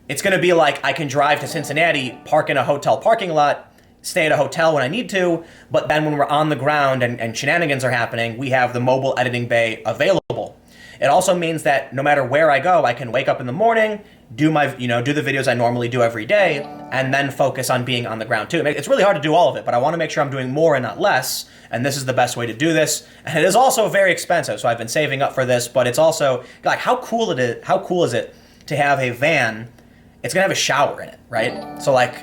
It's going to be like I can drive to Cincinnati, park in a hotel parking lot, stay at a hotel when I need to, but then when we're on the ground and shenanigans are happening, we have the mobile editing bay available. It also means that no matter where I go, I can wake up in the morning, do the videos I normally do every day, and then focus on being on the ground too. It's really hard to do all of it, but I want to make sure I'm doing more and not less, and this is the best way to do this. And it is also very expensive, so I've been saving up for this, but it's also, like, how cool is it to have a van? It's gonna have a shower in it, right? So, like,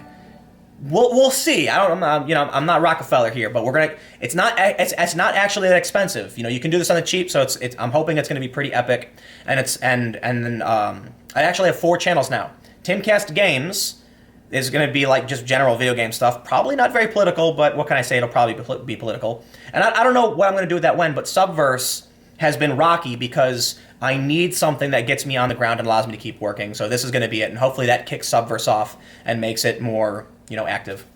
we'll see. I'm not Rockefeller here, but it's not actually that expensive. You can do this on the cheap, so I'm hoping it's going to be pretty epic. And I actually have 4 channels now. Timcast Games is going to be like just general video game stuff. Probably not very political, but what can I say? It'll probably be political. And I don't know what I'm going to do with that when, but Subverse has been rocky because I need something that gets me on the ground and allows me to keep working. So this is going to be it, and hopefully that kicks Subverse off and makes it more active.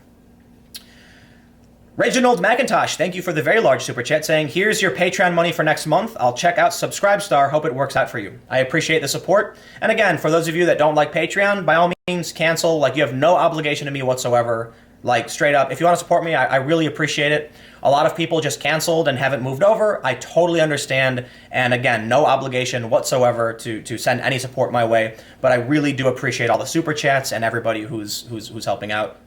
Reginald McIntosh, thank you for the very large super chat, saying, here's your Patreon money for next month. I'll check out Subscribestar. Hope it works out for you. I appreciate the support. And again, for those of you that don't like Patreon, by all means, cancel. Like, you have no obligation to me whatsoever. Like, straight up, if you want to support me, I really appreciate it. A lot of people just canceled and haven't moved over. I totally understand. And again, no obligation whatsoever to send any support my way. But I really do appreciate all the super chats and everybody who's helping out.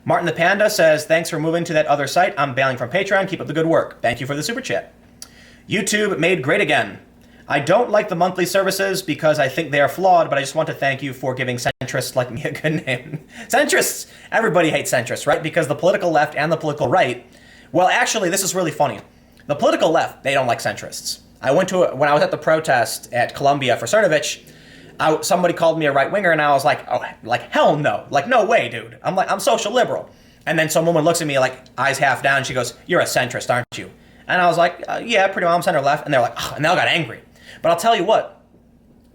Martin the Panda says, thanks for moving to that other site. I'm bailing from Patreon. Keep up the good work. Thank you for the super chat. YouTube made great again. I don't like the monthly services because I think they are flawed, but I just want to thank you for giving centrists like me a good name. Centrists, everybody hates centrists, right? Because the political left and the political right, well, actually, this is really funny. The political left, they don't like centrists. When I was at the protest at Columbia for Cernovich, somebody called me a right-winger, and I was like, oh, like, hell no. Like, no way, dude. I'm social liberal. And then some woman looks at me, like, eyes half down, and she goes, you're a centrist, aren't you? And I was like, yeah, pretty well, I'm center-left. And they're like, oh, and they all got angry. But I'll tell you what,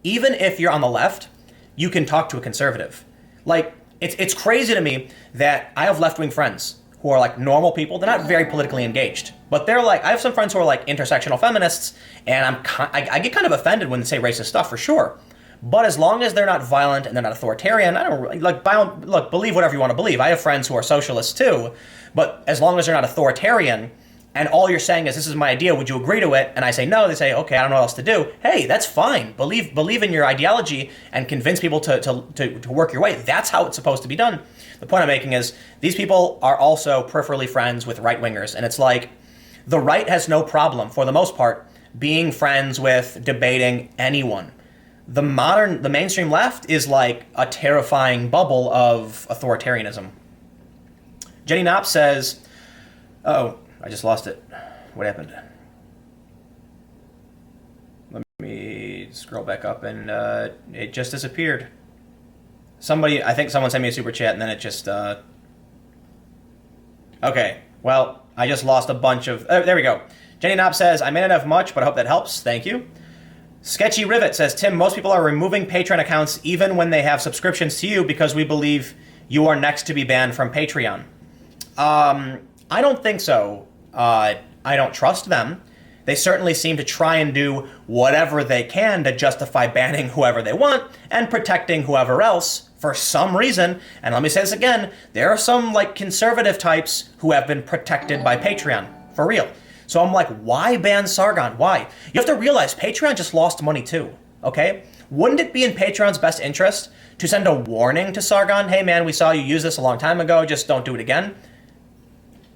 even if you're on the left, you can talk to a conservative. Like, it's crazy to me that I have left-wing friends who are like normal people. They're not very politically engaged, but they're like, I have some friends who are like intersectional feminists, and I get kind of offended when they say racist stuff, for sure. But as long as they're not violent and they're not authoritarian, I don't really, like, look, believe whatever you want to believe. I have friends who are socialists too, but as long as they're not authoritarian, and all you're saying is, this is my idea, would you agree to it? And I say no, they say, okay, I don't know what else to do. Hey, that's fine. Believe in your ideology and convince people to work your way. That's how it's supposed to be done. The point I'm making is, these people are also peripherally friends with right-wingers, and it's like, the right has no problem, for the most part, being friends with, debating anyone. The mainstream left is like a terrifying bubble of authoritarianism. Jenny Knopp says, oh, I just lost it. What happened? Let me scroll back up, and it just disappeared. I think someone sent me a super chat, and then it just, okay, well, I just lost a bunch of, there we go. Jenny Knopp says, I may not have much, but I hope that helps. Thank you. Sketchy Rivet says, Tim, most people are removing Patreon accounts even when they have subscriptions to you because we believe you are next to be banned from Patreon. I don't think so. I don't trust them. They certainly seem to try and do whatever they can to justify banning whoever they want and protecting whoever else for some reason. And let me say this again, there are some like conservative types who have been protected by Patreon, for real. So I'm like, why ban Sargon? Why? You have to realize Patreon just lost money too, okay? Wouldn't it be in Patreon's best interest to send a warning to Sargon? Hey man, we saw you use this a long time ago, just don't do it again.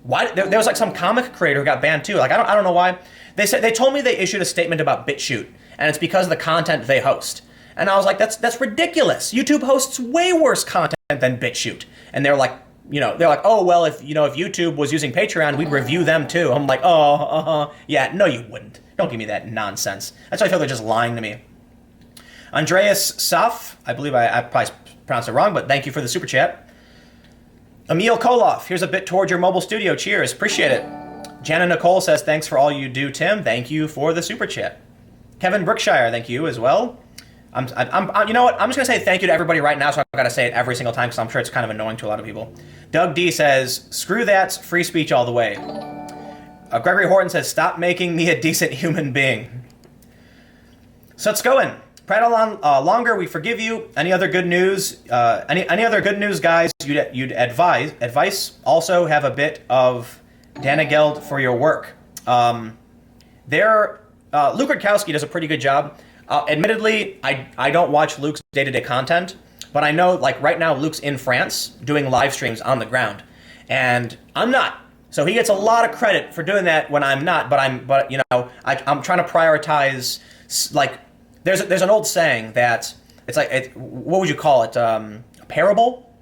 Why? There was like some comic creator who got banned too. Like, I don't know why. They told me they issued a statement about BitChute, and it's because of the content they host. And I was like, that's ridiculous. YouTube hosts way worse content than BitChute. And they're like, oh, well, if YouTube was using Patreon, we'd review them too. I'm like, yeah, no, you wouldn't. Don't give me that nonsense. That's why I feel they're just lying to me. Andreas Saf, I believe I probably pronounced it wrong, but thank you for the super chat. Emil Koloff, here's a bit toward your mobile studio. Cheers, appreciate it. Jana Nicole says, thanks for all you do, Tim. Thank you for the super chat. Kevin Brookshire, thank you as well. You know what? I'm just going to say thank you to everybody right now, so I've got to say it every single time because I'm sure it's kind of annoying to a lot of people. Doug D says, screw that, free speech all the way. Gregory Horton says, stop making me a decent human being. So it's going. Prattle on longer, we forgive you. Any other good news? Any other good news, guys, you'd advise? Also have a bit of Danageld for your work. Luke Rutkowski does a pretty good job. Admittedly, I don't watch Luke's day-to-day content, but I know, like, right now Luke's in France doing live streams on the ground, and I'm not. So he gets a lot of credit for doing that when I'm not, but I'm trying to prioritize, like, there's an old saying that, it's like, what would you call it, a parable?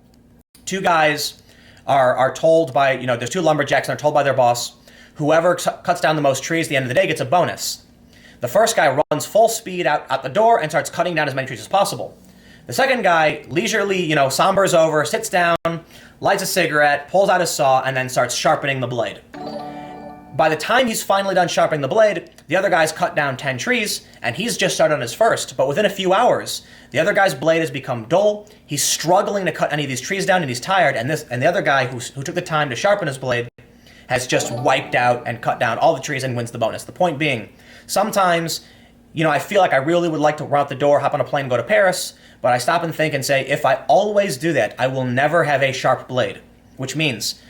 Two guys are told by, there's two lumberjacks, and they're told by their boss, whoever cuts down the most trees at the end of the day gets a bonus. The first guy runs full speed out the door and starts cutting down as many trees as possible. The second guy leisurely, sombers over, sits down, lights a cigarette, pulls out his saw, and then starts sharpening the blade. By the time he's finally done sharpening the blade, the other guy's cut down 10 trees, and he's just started on his first. But within a few hours, the other guy's blade has become dull, he's struggling to cut any of these trees down, and he's tired, and the other guy who took the time to sharpen his blade has just wiped out and cut down all the trees and wins the bonus. The point being, sometimes, I feel like I really would like to run out the door, hop on a plane, and go to Paris, but I stop and think and say, if I always do that, I will never have a sharp blade. Which means,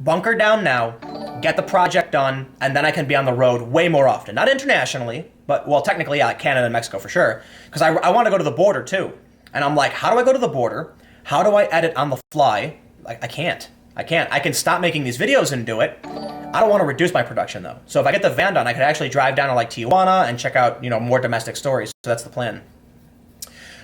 bunker down now, get the project done, and then I can be on the road way more often. Not internationally, but, well, technically, yeah, Canada and Mexico for sure, because I want to go to the border too. And I'm like, how do I go to the border? How do I edit on the fly? I can't. I can stop making these videos and do it. I don't want to reduce my production though. So if I get the van done, I could actually drive down to like Tijuana and check out, more domestic stories. So that's the plan.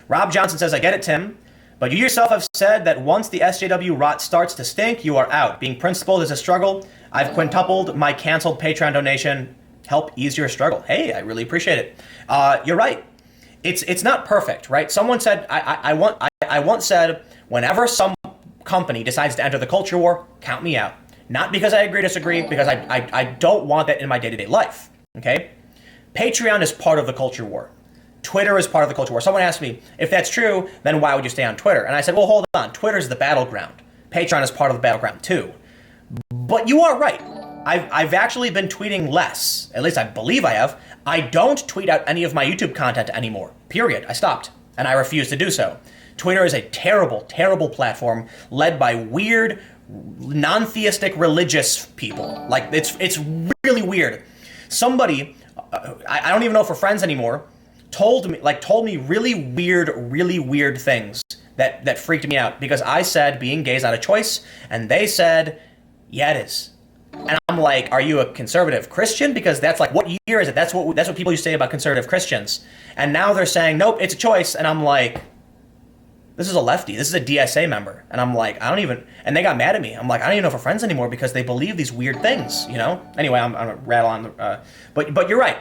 Rob Johnson says, I get it, Tim, but you yourself have said that once the SJW rot starts to stink, you are out. Being principled is a struggle. I've quintupled my canceled Patreon donation. Help ease your struggle. Hey, I really appreciate it. You're right. It's not perfect, right? Someone said, I once said, whenever some company decides to enter the culture war, count me out. Not because I agree or disagree, because I don't want that in my day-to-day life, okay? Patreon is part of the culture war. Twitter is part of the culture war. Someone asked me, if that's true, then why would you stay on Twitter? And I said, well, hold on. Twitter is the battleground. Patreon is part of the battleground too. But you are right. I've actually been tweeting less. At least I believe I have. I don't tweet out any of my YouTube content anymore. Period. I stopped. And I refuse to do so. Twitter is a terrible, terrible platform led by weird, non-theistic religious people. Like, it's really weird. Somebody, I don't even know if we're friends anymore, told me really weird things that freaked me out because I said being gay is not a choice, and they said, yeah, it is. And I'm like, are you a conservative Christian? Because that's like, what year is it? That's what people used to say about conservative Christians. And now they're saying, nope, it's a choice. And I'm like, this is a lefty. This is a DSA member. And I'm like, and they got mad at me. I'm like, I don't even know if we're friends anymore because they believe these weird things, Anyway, I'm gonna rattle on. But you're right.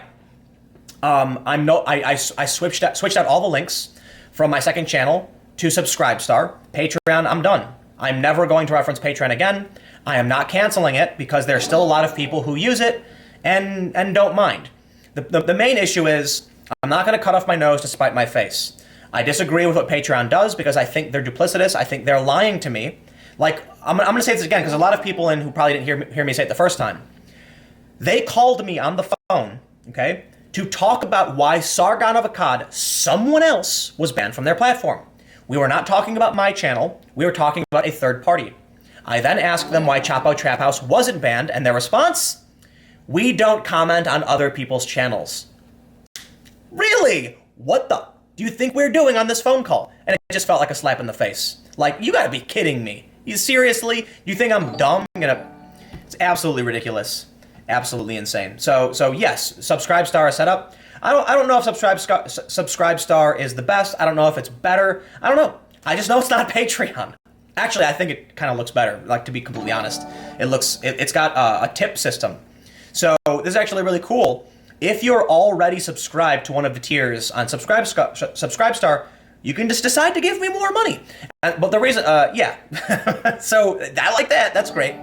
I switched out all the links from my second channel to Subscribestar. Patreon, I'm done. I'm never going to reference Patreon again. I am not canceling it because there's still a lot of people who use it and don't mind. The main issue is I'm not going to cut off my nose to spite my face. I disagree with what Patreon does because I think they're duplicitous. I think they're lying to me. Like, I'm going to say this again because a lot of people who probably didn't hear me say it the first time. They called me on the phone, okay, to talk about why Sargon of Akkad, someone else, was banned from their platform. We were not talking about my channel. We were talking about a third party. I then asked them why Chapo Trap House wasn't banned, and their response? We don't comment on other people's channels. Really? What the do you think we're doing on this phone call? And it just felt like a slap in the face. Like, you gotta be kidding me. You seriously? You think I'm dumb? It's absolutely ridiculous. Absolutely insane. So yes, Subscribestar is set up. I don't know if Subscribestar is the best. I don't know if it's better. I don't know. I just know it's not Patreon. Actually, I think it kind of looks better, like, to be completely honest. It's got a tip system. So this is actually really cool. If you're already subscribed to one of the tiers on Subscribestar, you can just decide to give me more money. But the reason, yeah. So I like that. That's great.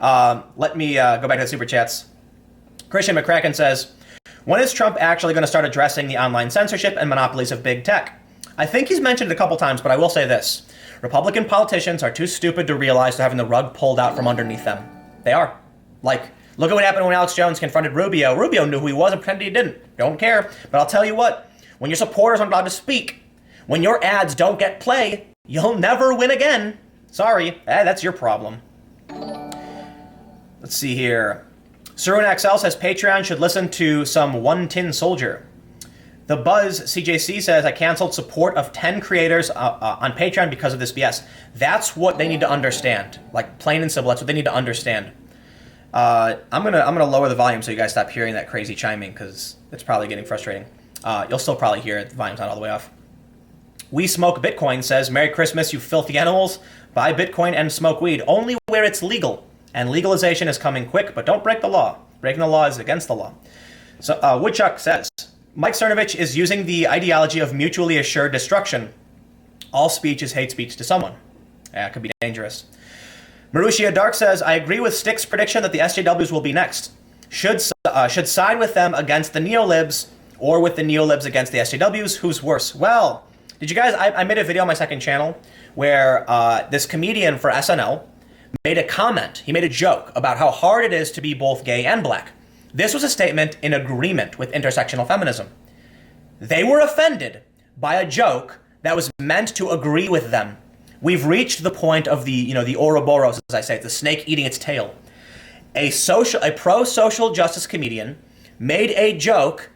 Let me go back to the super chats. Christian McCracken says, when is Trump actually going to start addressing the online censorship and monopolies of big tech? I think he's mentioned it a couple times, but I will say this. Republican politicians are too stupid to realize they're having the rug pulled out from underneath them. They are. Like, look at what happened when Alex Jones confronted Rubio. Rubio knew who he was and pretended he didn't. Don't care. But I'll tell you what, when your supporters aren't allowed to speak, when your ads don't get play, you'll never win again. Sorry, that's your problem. Let's see here. Sarun XL says Patreon should listen to some One Tin Soldier. The Buzz CJC says, I canceled support of 10 creators on Patreon because of this BS. That's what they need to understand. Like, plain and simple, that's what they need to understand. I'm gonna lower the volume so you guys stop hearing that crazy chiming because it's probably getting frustrating. You'll still probably hear it. The volume's not all the way off. We Smoke Bitcoin says, Merry Christmas, you filthy animals. Buy Bitcoin and smoke weed only where it's legal. And legalization is coming quick, but don't break the law. Breaking the law is against the law. So Woodchuck says, Mike Cernovich is using the ideology of mutually assured destruction. All speech is hate speech to someone. It could be dangerous. Marussia Dark says, I agree with Stick's prediction that the SJWs will be next. Should side with them against the neolibs or with the neolibs against the SJWs. Who's worse? Well, did you guys, I made a video on my second channel where this comedian for SNL made a comment. He made a joke about how hard it is to be both gay and black. This was a statement in agreement with intersectional feminism. They were offended by a joke that was meant to agree with them. We've reached the point of the Ouroboros, as I say, the snake eating its tail. A pro-social justice comedian made a joke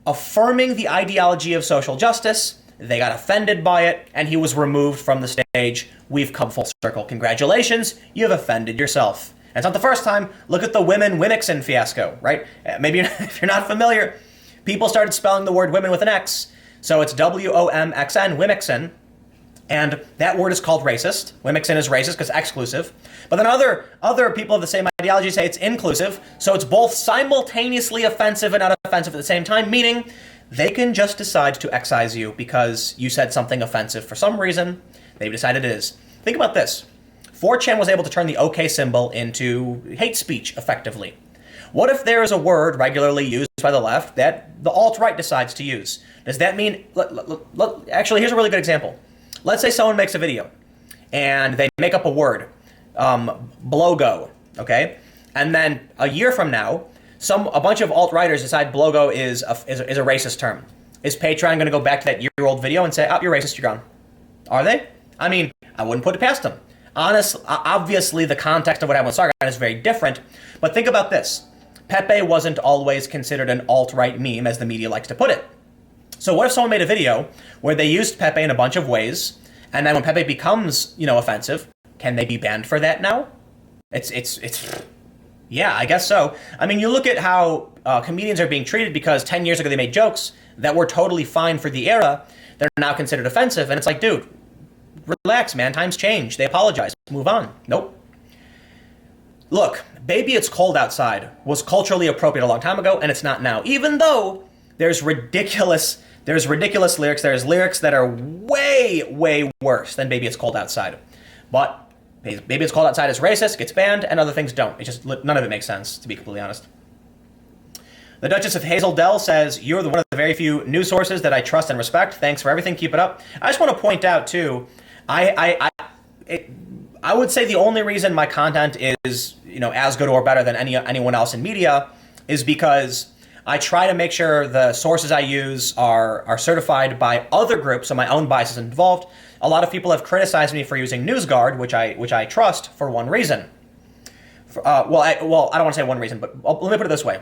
affirming the ideology of social justice. They got offended by it, and he was removed from the stage. We've come full circle. Congratulations, you've offended yourself. it's not the first time. Look at the women Wimixen fiasco, right? Maybe if you're not familiar, people started spelling the word women with an X. So it's Womxn, Wimixen. And that word is called racist. Wimixen is racist because exclusive. But then other people of the same ideology say it's inclusive. So it's both simultaneously offensive and not offensive at the same time, meaning they can just decide to excise you because you said something offensive for some reason. They've decided it is. Think about this. 4chan was able to turn the OK symbol into hate speech effectively. What if there is a word regularly used by the left that the alt-right decides to use? Does that mean... Actually, here's a really good example. Let's say someone makes a video and they make up a word, blogo, okay? And then a year from now, a bunch of alt-righters decide blogo is a racist term. Is Patreon going to go back to that year-old video and say, oh, you're racist, you're gone? Are they? I mean, I wouldn't put it past them. Obviously, the context of what happened with Sargon is very different, but think about this. Pepe wasn't always considered an alt-right meme, as the media likes to put it. So what if someone made a video where they used Pepe in a bunch of ways, and then when Pepe becomes, offensive, can they be banned for that now? Yeah, I guess so. I mean, you look at how comedians are being treated because 10 years ago they made jokes that were totally fine for the era. They're now considered offensive, and it's like, dude, relax, man. Times change. They apologize. Move on. Nope. Look, Baby It's Cold Outside was culturally appropriate a long time ago, and it's not now. Even though there's ridiculous lyrics. There's lyrics that are way, way worse than Baby It's Cold Outside. But Baby It's Cold Outside is racist, gets banned, and other things don't. None of it makes sense, to be completely honest. The Duchess of Hazeldell says, you're one of the very few news sources that I trust and respect. Thanks for everything. Keep it up. I just want to point out, too, I would say the only reason my content is, as good or better than anyone else in media is because I try to make sure the sources I use are certified by other groups, so my own bias is involved. A lot of people have criticized me for using NewsGuard, which I trust for one reason. I don't want to say one reason, but let me put it this way.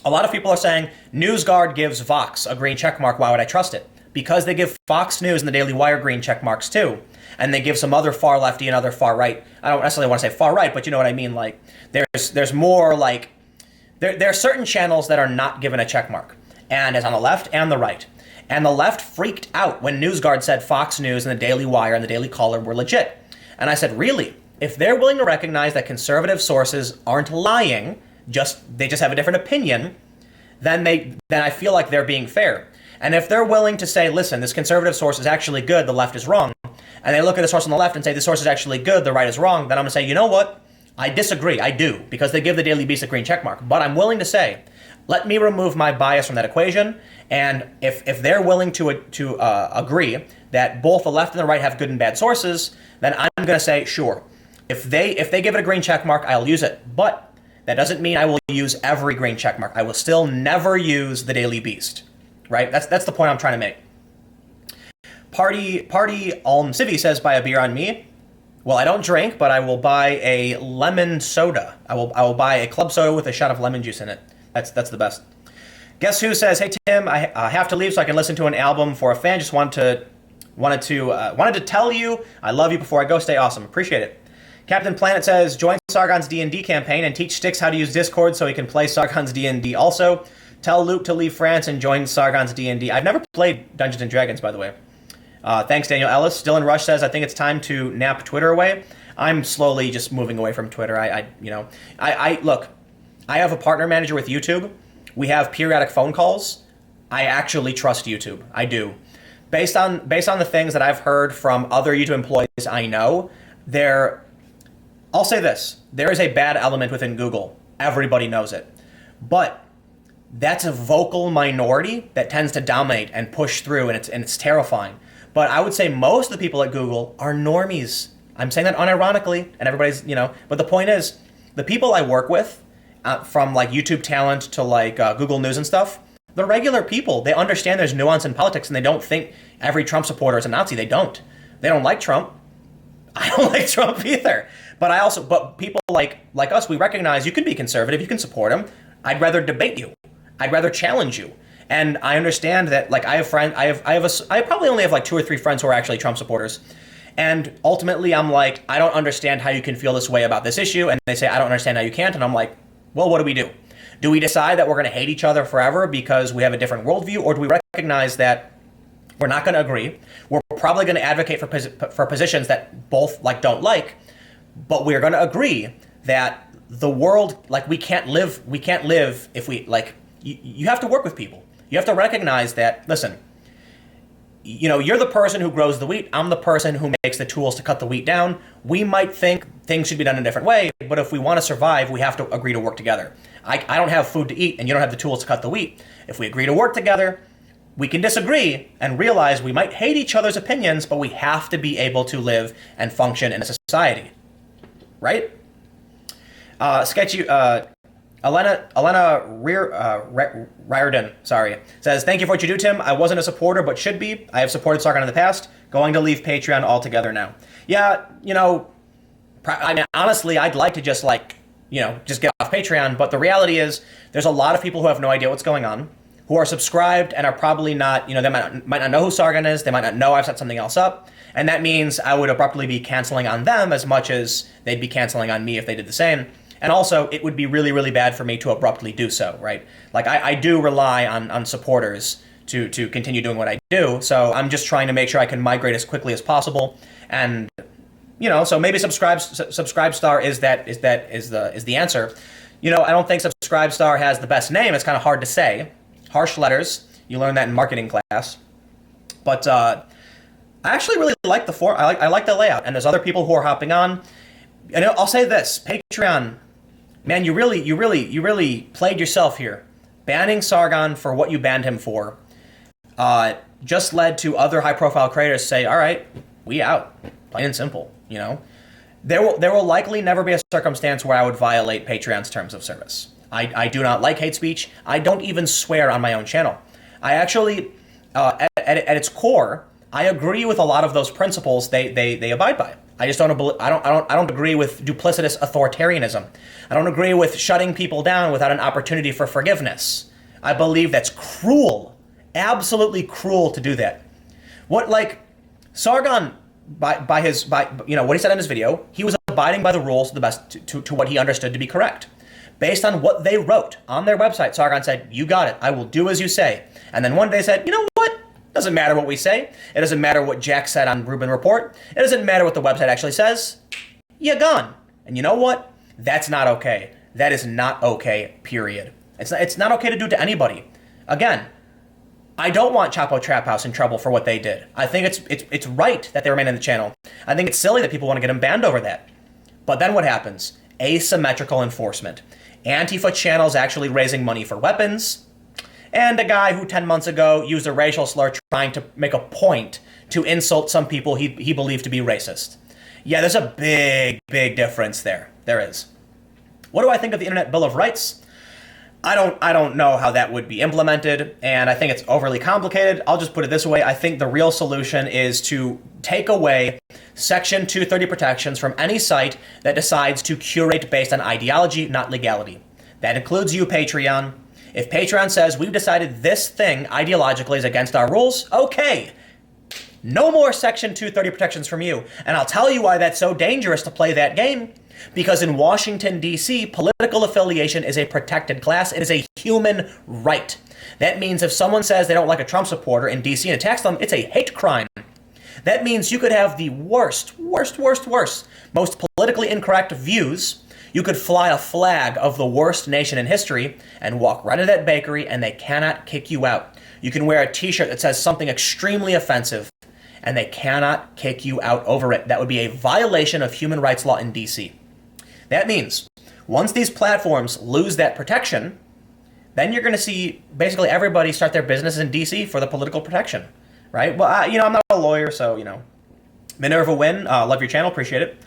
A lot of people are saying NewsGuard gives Vox a green check mark. Why would I trust it? Because they give Fox News and the Daily Wire green check marks too. And they give some other far lefty and other far right. I don't necessarily want to say far right, but you know what I mean. Like there's more like there are certain channels that are not given a check mark. And it's on the left and the right. And the left freaked out when NewsGuard said Fox News and the Daily Wire and the Daily Caller were legit. And I said, really? If they're willing to recognize that conservative sources aren't lying, they just have a different opinion, then I feel like they're being fair. And if they're willing to say, listen, this conservative source is actually good, the left is wrong, and they look at the source on the left and say, this source is actually good, the right is wrong, then I'm going to say, you know what? I disagree. I do, because they give the Daily Beast a green check mark. But I'm willing to say, let me remove my bias from that equation, and if they're willing to agree that both the left and the right have good and bad sources, then I'm going to say, sure. If they give it a green check mark, I'll use it. But that doesn't mean I will use every green check mark. I will still never use the Daily Beast. Right? That's the point I'm trying to make. Party Civi says, buy a beer on me. Well, I don't drink, but I will buy a lemon soda. I will buy a club soda with a shot of lemon juice in it. That's the best. Guess who says, hey Tim, I have to leave so I can listen to an album for a fan. Just wanted to tell you I love you before I go. Stay awesome. Appreciate it. Captain Planet says, join Sargon's D&D campaign and teach Styx how to use Discord so he can play Sargon's D&D. Also, tell Luke to leave France and join Sargon's D&D. I've never played Dungeons & Dragons, by the way. Thanks, Daniel Ellis. Dylan Rush says, I think it's time to nap Twitter away. I'm slowly just moving away from Twitter. Look, I have a partner manager with YouTube. We have periodic phone calls. I actually trust YouTube. I do. Based on the things that I've heard from other YouTube employees I know, I'll say this. There is a bad element within Google. Everybody knows it. But that's a vocal minority that tends to dominate and push through, and it's terrifying. But I would say most of the people at Google are normies. I'm saying that unironically, and everybody's, but the point is, the people I work with, from like YouTube talent to like Google News and stuff, they're regular people. They understand there's nuance in politics, and they don't think every Trump supporter is a Nazi. They don't like Trump. I don't like Trump either. But people like us, we recognize you can be conservative, you can support him. I'd rather debate you. I'd rather challenge you. And I understand that, like, I probably only have like 2 or 3 friends who are actually Trump supporters. And ultimately, I'm like, I don't understand how you can feel this way about this issue. And they say, I don't understand how you can't. And I'm like, well, what do we do? Do we decide that we're going to hate each other forever because we have a different worldview? Or do we recognize that we're not going to agree? We're probably going to advocate for positions that both don't like, but we're going to agree that the world, we can't live if we, you have to work with people. You have to recognize that, listen, you're the person who grows the wheat. I'm the person who makes the tools to cut the wheat down. We might think things should be done a different way, but if we want to survive, we have to agree to work together. I don't have food to eat, and you don't have the tools to cut the wheat. If we agree to work together, we can disagree and realize we might hate each other's opinions, but we have to be able to live and function in a society. Right? Elena Riordan, says, thank you for what you do, Tim. I wasn't a supporter, but should be. I have supported Sargon in the past. Going to leave Patreon altogether now. Yeah, honestly, I'd like to just get off Patreon, but the reality is there's a lot of people who have no idea what's going on, who are subscribed and are probably not, they might not know who Sargon is, they might not know I've set something else up, and that means I would abruptly be canceling on them as much as they'd be canceling on me if they did the same. And also, it would be really, really bad for me to abruptly do so, right? I do rely on supporters to continue doing what I do, so I'm just trying to make sure I can migrate as quickly as possible, and so maybe Subscribestar is the answer. I don't think Subscribestar has the best name. It's kind of hard to say. Harsh letters. You learn that in marketing class. But I actually really like the form. I like the layout. And there's other people who are hopping on. And I'll say this: Patreon, man, you really played yourself here. Banning Sargon for what you banned him for just led to other high-profile creators say, "All right, we out." Plain and simple. There will likely never be a circumstance where I would violate Patreon's terms of service. I do not like hate speech. I don't even swear on my own channel. I actually, at its core, I agree with a lot of those principles they abide by. I just I don't agree with duplicitous authoritarianism. I don't agree with shutting people down without an opportunity for forgiveness. I believe that's cruel, absolutely cruel to do that. Sargon, by what he said in his video, he was abiding by the rules to the best to what he understood to be correct. Based on what they wrote on their website, Sargon said, "You got it. I will do as you say." And then one day said, "You know what? Doesn't matter what we say. It doesn't matter what Jack said on Rubin Report. It doesn't matter what the website actually says. You're gone." And you know what? That's not okay. That is not okay, period. It's not okay to do to anybody. Again, I don't want Chapo Trap House in trouble for what they did. I think it's right that they remain in the channel. I think it's silly that people want to get them banned over that. But then what happens? Asymmetrical enforcement. Antifa channels actually raising money for weapons, and a guy who 10 months ago used a racial slur trying to make a point to insult some people he believed to be racist. Yeah, there's a big, big difference there. There is. What do I think of the Internet Bill of Rights? I don't know how that would be implemented, and I think it's overly complicated. I'll just put it this way. I think the real solution is to take away Section 230 protections from any site that decides to curate based on ideology, not legality. That includes you, Patreon. If Patreon says, we've decided this thing ideologically is against our rules, okay. No more Section 230 protections from you. And I'll tell you why that's so dangerous to play that game. Because in Washington, D.C., political affiliation is a protected class. It is a human right. That means if someone says they don't like a Trump supporter in D.C. and attacks them, it's a hate crime. That means you could have the worst, most politically incorrect views. You could fly a flag of the worst nation in history and walk right into that bakery and they cannot kick you out. You can wear a t-shirt that says something extremely offensive and they cannot kick you out over it. That would be a violation of human rights law in D.C. That means once these platforms lose that protection, then you're going to see basically everybody start their businesses in D.C. for the political protection, right? Well, I'm not a lawyer, so, Minerva Win, love your channel, appreciate it.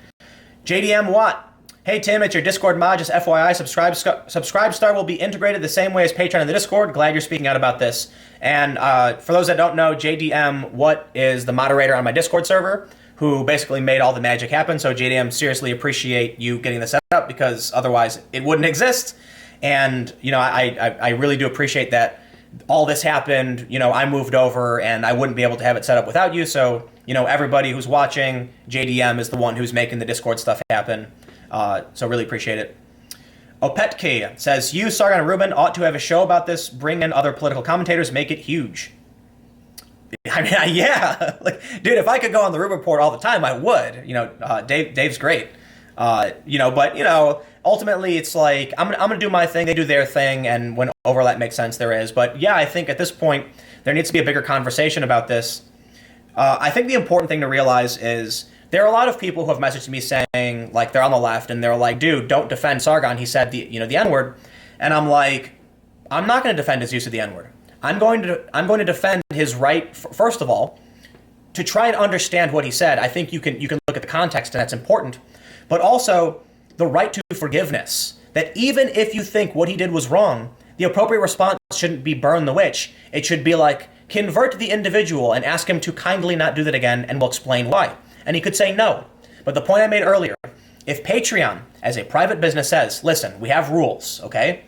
JDM Watt, hey Tim, it's your Discord mod, just FYI, Subscribestar will be integrated the same way as Patreon in the Discord. Glad you're speaking out about this. And for those that don't know, JDM Watt is the moderator on my Discord server, who basically made all the magic happen. So JDM, seriously appreciate you getting this set up because otherwise it wouldn't exist. And I really do appreciate that all this happened, I moved over and I wouldn't be able to have it set up without you. So, everybody who's watching, JDM is the one who's making the Discord stuff happen. So really appreciate it. Opetke says, you, Sargon, and Ruben ought to have a show about this. Bring in other political commentators. Make it huge. I mean, yeah. Like, dude, if I could go on the Ruben Report all the time, I would. Dave's great. But ultimately it's like, I'm gonna do my thing, they do their thing, and when overlap makes sense, there is. But yeah, I think at this point, there needs to be a bigger conversation about this. I think the important thing to realize is there are a lot of people who have messaged me saying, like, they're on the left, and they're like, dude, don't defend Sargon, he said the N-word. And I'm like, I'm not gonna defend his use of the N-word. I'm going to defend his right, first of all, to try and understand what he said. I think you can look at the context, and that's important. But also the right to forgiveness, that even if you think what he did was wrong, the appropriate response shouldn't be burn the witch. It should be like, convert the individual and ask him to kindly not do that again, and we'll explain why. And he could say no. But the point I made earlier, if Patreon, as a private business, says, listen, we have rules, okay?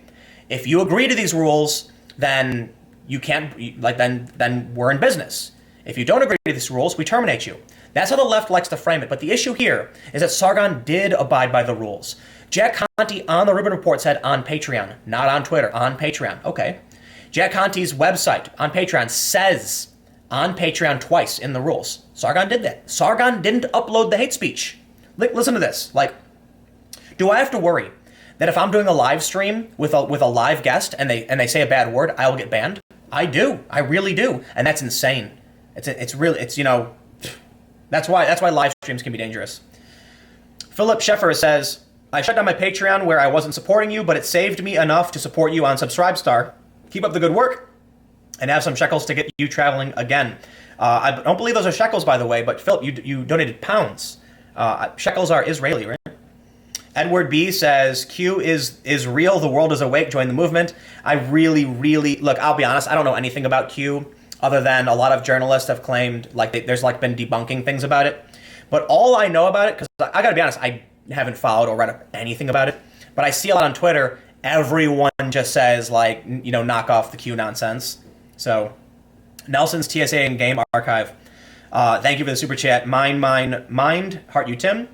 If you agree to these rules, then you can't, then we're in business. If you don't agree to these rules, we terminate you. That's how the left likes to frame it. But the issue here is that Sargon did abide by the rules. Jack Conte on the Ruben Report said on Patreon, not on Twitter, on Patreon. Okay. Jack Conte's website on Patreon says on Patreon twice in the rules. Sargon did that. Sargon didn't upload the hate speech. Listen to this. Like, do I have to worry that if I'm doing a live stream with a live guest and they say a bad word, I will get banned? I do. I really do. And that's insane. It's really, that's why live streams can be dangerous. Philip Sheffer says, I shut down my Patreon where I wasn't supporting you, but it saved me enough to support you on Subscribestar. Keep up the good work and have some shekels to get you traveling again. I don't believe those are shekels, by the way, but Philip, you donated pounds. Shekels are Israeli, right? Edward B says, Q is real, the world is awake, join the movement. I really, look, I'll be honest, I don't know anything about Q. Other than a lot of journalists have claimed, there's been debunking things about it. But all I know about it, because I gotta be honest, I haven't followed or read up anything about it, but I see a lot on Twitter, everyone just says, knock off the Q nonsense. So, Nelson's TSA and Game Archive. Thank you for the super chat. Mind, heart you, Tim.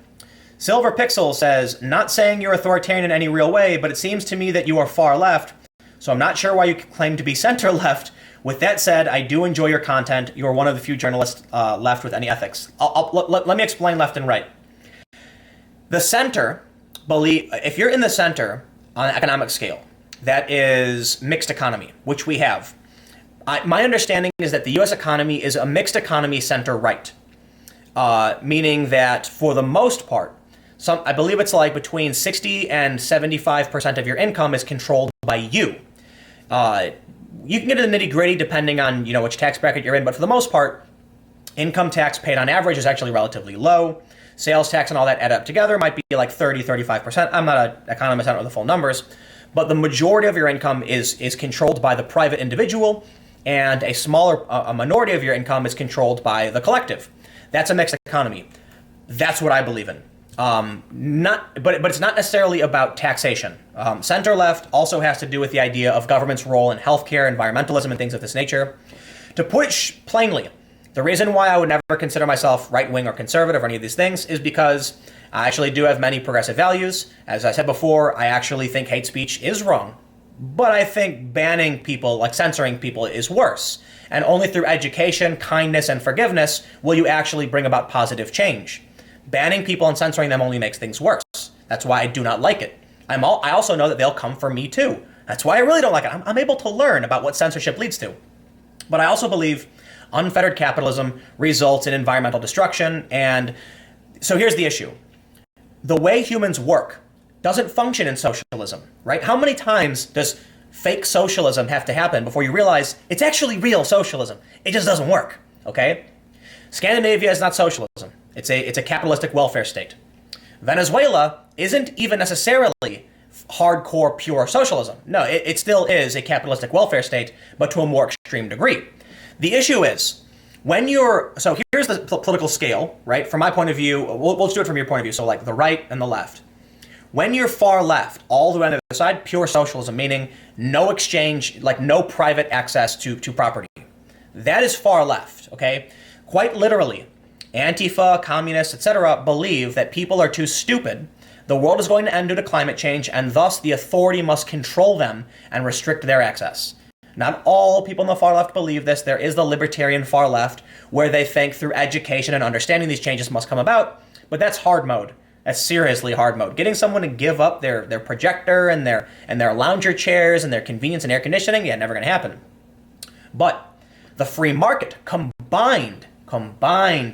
Silver Pixel says, not saying you're authoritarian in any real way, but it seems to me that you are far left, so I'm not sure why you claim to be center left. With that said, I do enjoy your content. You are one of the few journalists left with any ethics. Let me explain left and right. The center if you're in the center on an economic scale, that is mixed economy, which we have. My understanding is that the U.S. economy is a mixed economy center right, meaning that for the most part, I believe it's between 60 and 75% of your income is controlled by you. You can get into the nitty-gritty depending on which tax bracket you're in, but for the most part, income tax paid on average is actually relatively low. Sales tax and all that add up together might be 30-35%. I'm not an economist, I don't know the full numbers, but the majority of your income is controlled by the private individual, and a minority of your income is controlled by the collective. That's a mixed economy. That's what I believe in. But it's not necessarily about taxation. Center left also has to do with the idea of government's role in healthcare, environmentalism, and things of this nature. To put it plainly, the reason why I would never consider myself right-wing or conservative or any of these things is because I actually do have many progressive values. As I said before, I actually think hate speech is wrong. But I think banning people, censoring people, is worse. And only through education, kindness, and forgiveness will you actually bring about positive change. Banning people and censoring them only makes things worse. That's why I do not like it. I also know that they'll come for me too. That's why I really don't like it. I'm able to learn about what censorship leads to. But I also believe unfettered capitalism results in environmental destruction. And so here's the issue. The way humans work doesn't function in socialism, right? How many times does fake socialism have to happen before you realize it's actually real socialism? It just doesn't work, okay? Scandinavia is not socialism. It's a capitalistic welfare state. Venezuela isn't even necessarily hardcore pure socialism. No, it still is a capitalistic welfare state, but to a more extreme degree. The issue is, so here's the political scale, right? From my point of view, we'll just do it from your point of view, so the right and the left. When you're far left, all the way on the other side, pure socialism, meaning no exchange, like no private access to property. That is far left, okay? Quite literally, Antifa, communists, etc. believe that people are too stupid, the world is going to end due to climate change, and thus the authority must control them and restrict their access. Not all people in the far left believe this. There is the libertarian far left, where they think through education and understanding these changes must come about, but that's hard mode. That's seriously hard mode. Getting someone to give up their projector and their lounger chairs and their convenience and air conditioning, yeah, never going to happen. But the free market combined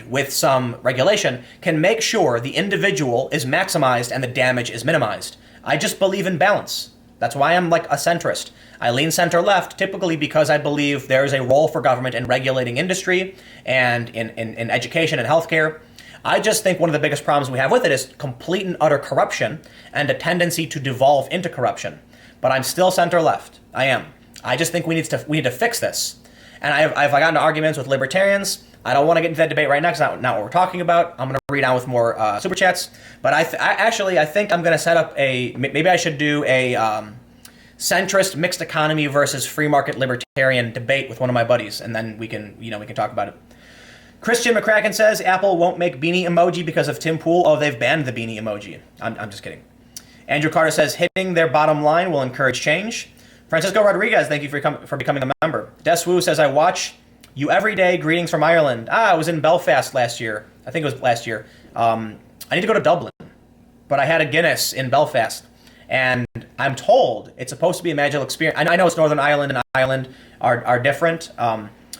with some regulation can make sure the individual is maximized and the damage is minimized. I just believe in balance. That's why I'm like a centrist. I lean center left typically because I believe there is a role for government in regulating industry and in education and healthcare. I just think one of the biggest problems we have with it is complete and utter corruption and a tendency to devolve into corruption. But I'm still center left. I am. I just think we need to fix this. And I've gotten into arguments with libertarians. I don't want to get into that debate right now because that's not what we're talking about. I'm going to read on with more super chats. But I think I'm going to set up maybe I should do a centrist mixed economy versus free market libertarian debate with one of my buddies, and then we can talk about it. Christian McCracken says Apple won't make beanie emoji because of Tim Pool. Oh, they've banned the beanie emoji. I'm just kidding. Andrew Carter says hitting their bottom line will encourage change. Francisco Rodriguez, thank you for becoming a member. Des Wu says, I watch you every day. Greetings from Ireland. I was in Belfast last year. I think it was last year. I need to go to Dublin, but I had a Guinness in Belfast, and I'm told it's supposed to be a magical experience. I know it's Northern Ireland and Ireland are different,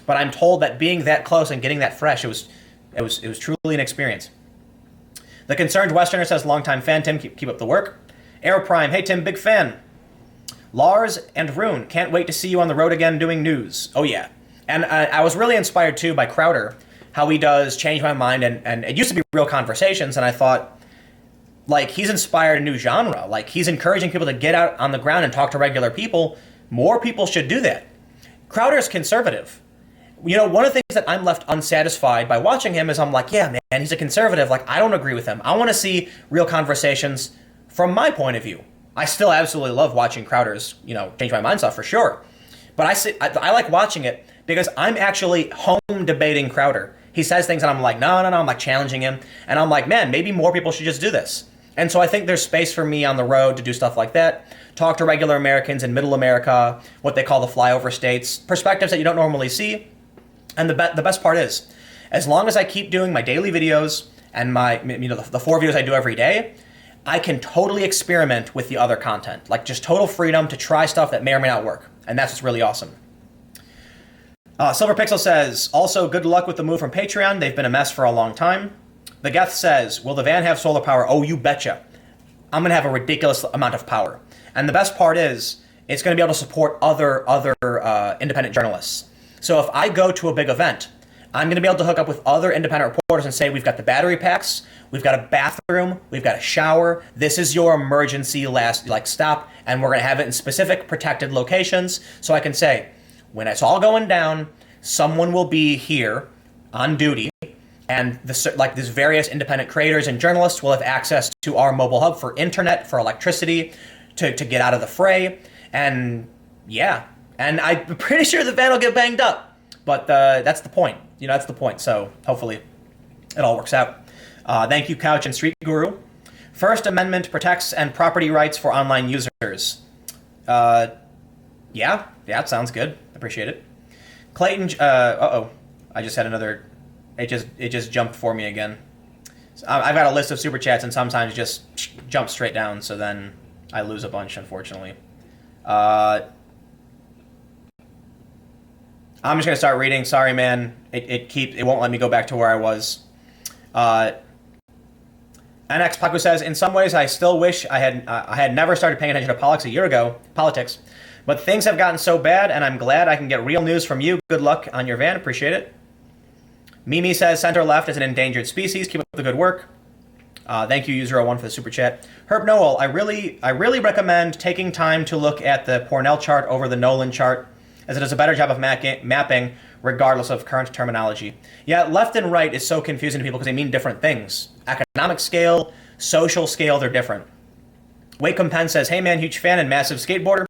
but I'm told that being that close and getting that fresh, it was truly an experience. The Concerned Westerner says, longtime fan, Tim, keep up the work. Aero Prime, hey Tim, big fan. Lars and Rune, can't wait to see you on the road again doing news. Oh yeah. And I was really inspired too by Crowder, how he does Change My Mind, and it used to be Real Conversations, and I thought, like, he's inspired a new genre. Like, he's encouraging people to get out on the ground and talk to regular people. More people should do that. Crowder's conservative. You know, one of the things that I'm left unsatisfied by watching him is I'm like, yeah, man, he's a conservative. Like, I don't agree with him. I want to see Real Conversations from my point of view. I still absolutely love watching Crowder's, Change My Mind stuff for sure. But I like watching it because I'm actually home debating Crowder. He says things and I'm like, no, I'm like challenging him. And I'm like, man, maybe more people should just do this. And so I think there's space for me on the road to do stuff like that. Talk to regular Americans in middle America, what they call the flyover states, perspectives that you don't normally see. And the best part is, as long as I keep doing my daily videos and my, the 4 videos I do every day, I can totally experiment with the other content. Like, just total freedom to try stuff that may or may not work. And that's what's really awesome. Silver Pixel says, also good luck with the move from Patreon. They've been a mess for a long time. The Geth says, will the van have solar power? Oh, you betcha. I'm going to have a ridiculous amount of power. And the best part is, it's going to be able to support other independent journalists. So if I go to a big event, I'm going to be able to hook up with other independent reporters and say, we've got the battery packs, we've got a bathroom, we've got a shower, this is your emergency last stop, and we're going to have it in specific protected locations. So I can say, when it's all going down, someone will be here on duty, and these various independent creators and journalists will have access to our mobile hub for internet, for electricity, to get out of the fray. And yeah, and I'm pretty sure the van will get banged up, but that's the point. That's the point. So hopefully it all works out. Thank you, Couch and Street Guru. First Amendment protects and property rights for online users. Yeah, it sounds good. Appreciate it. Clayton, I just had another. It just jumped for me again. So I've got a list of super chats, and sometimes it just jumps straight down. So then I lose a bunch, unfortunately. I'm just gonna start reading. Sorry, man. It won't let me go back to where I was. NX Paku says, in some ways, I still wish I had never started paying attention to politics a year ago. Politics. But things have gotten so bad, and I'm glad I can get real news from you. Good luck on your van. Appreciate it. Mimi says, center left is an endangered species. Keep up the good work. Thank you, User01, for the super chat. Herb Noel, I really recommend taking time to look at the Pornell chart over the Nolan chart, as it does a better job of mapping regardless of current terminology. Yeah, left and right is so confusing to people because they mean different things. Economic scale, social scale, they're different. Wacom Penn says, "Hey man, huge fan and massive skateboarder.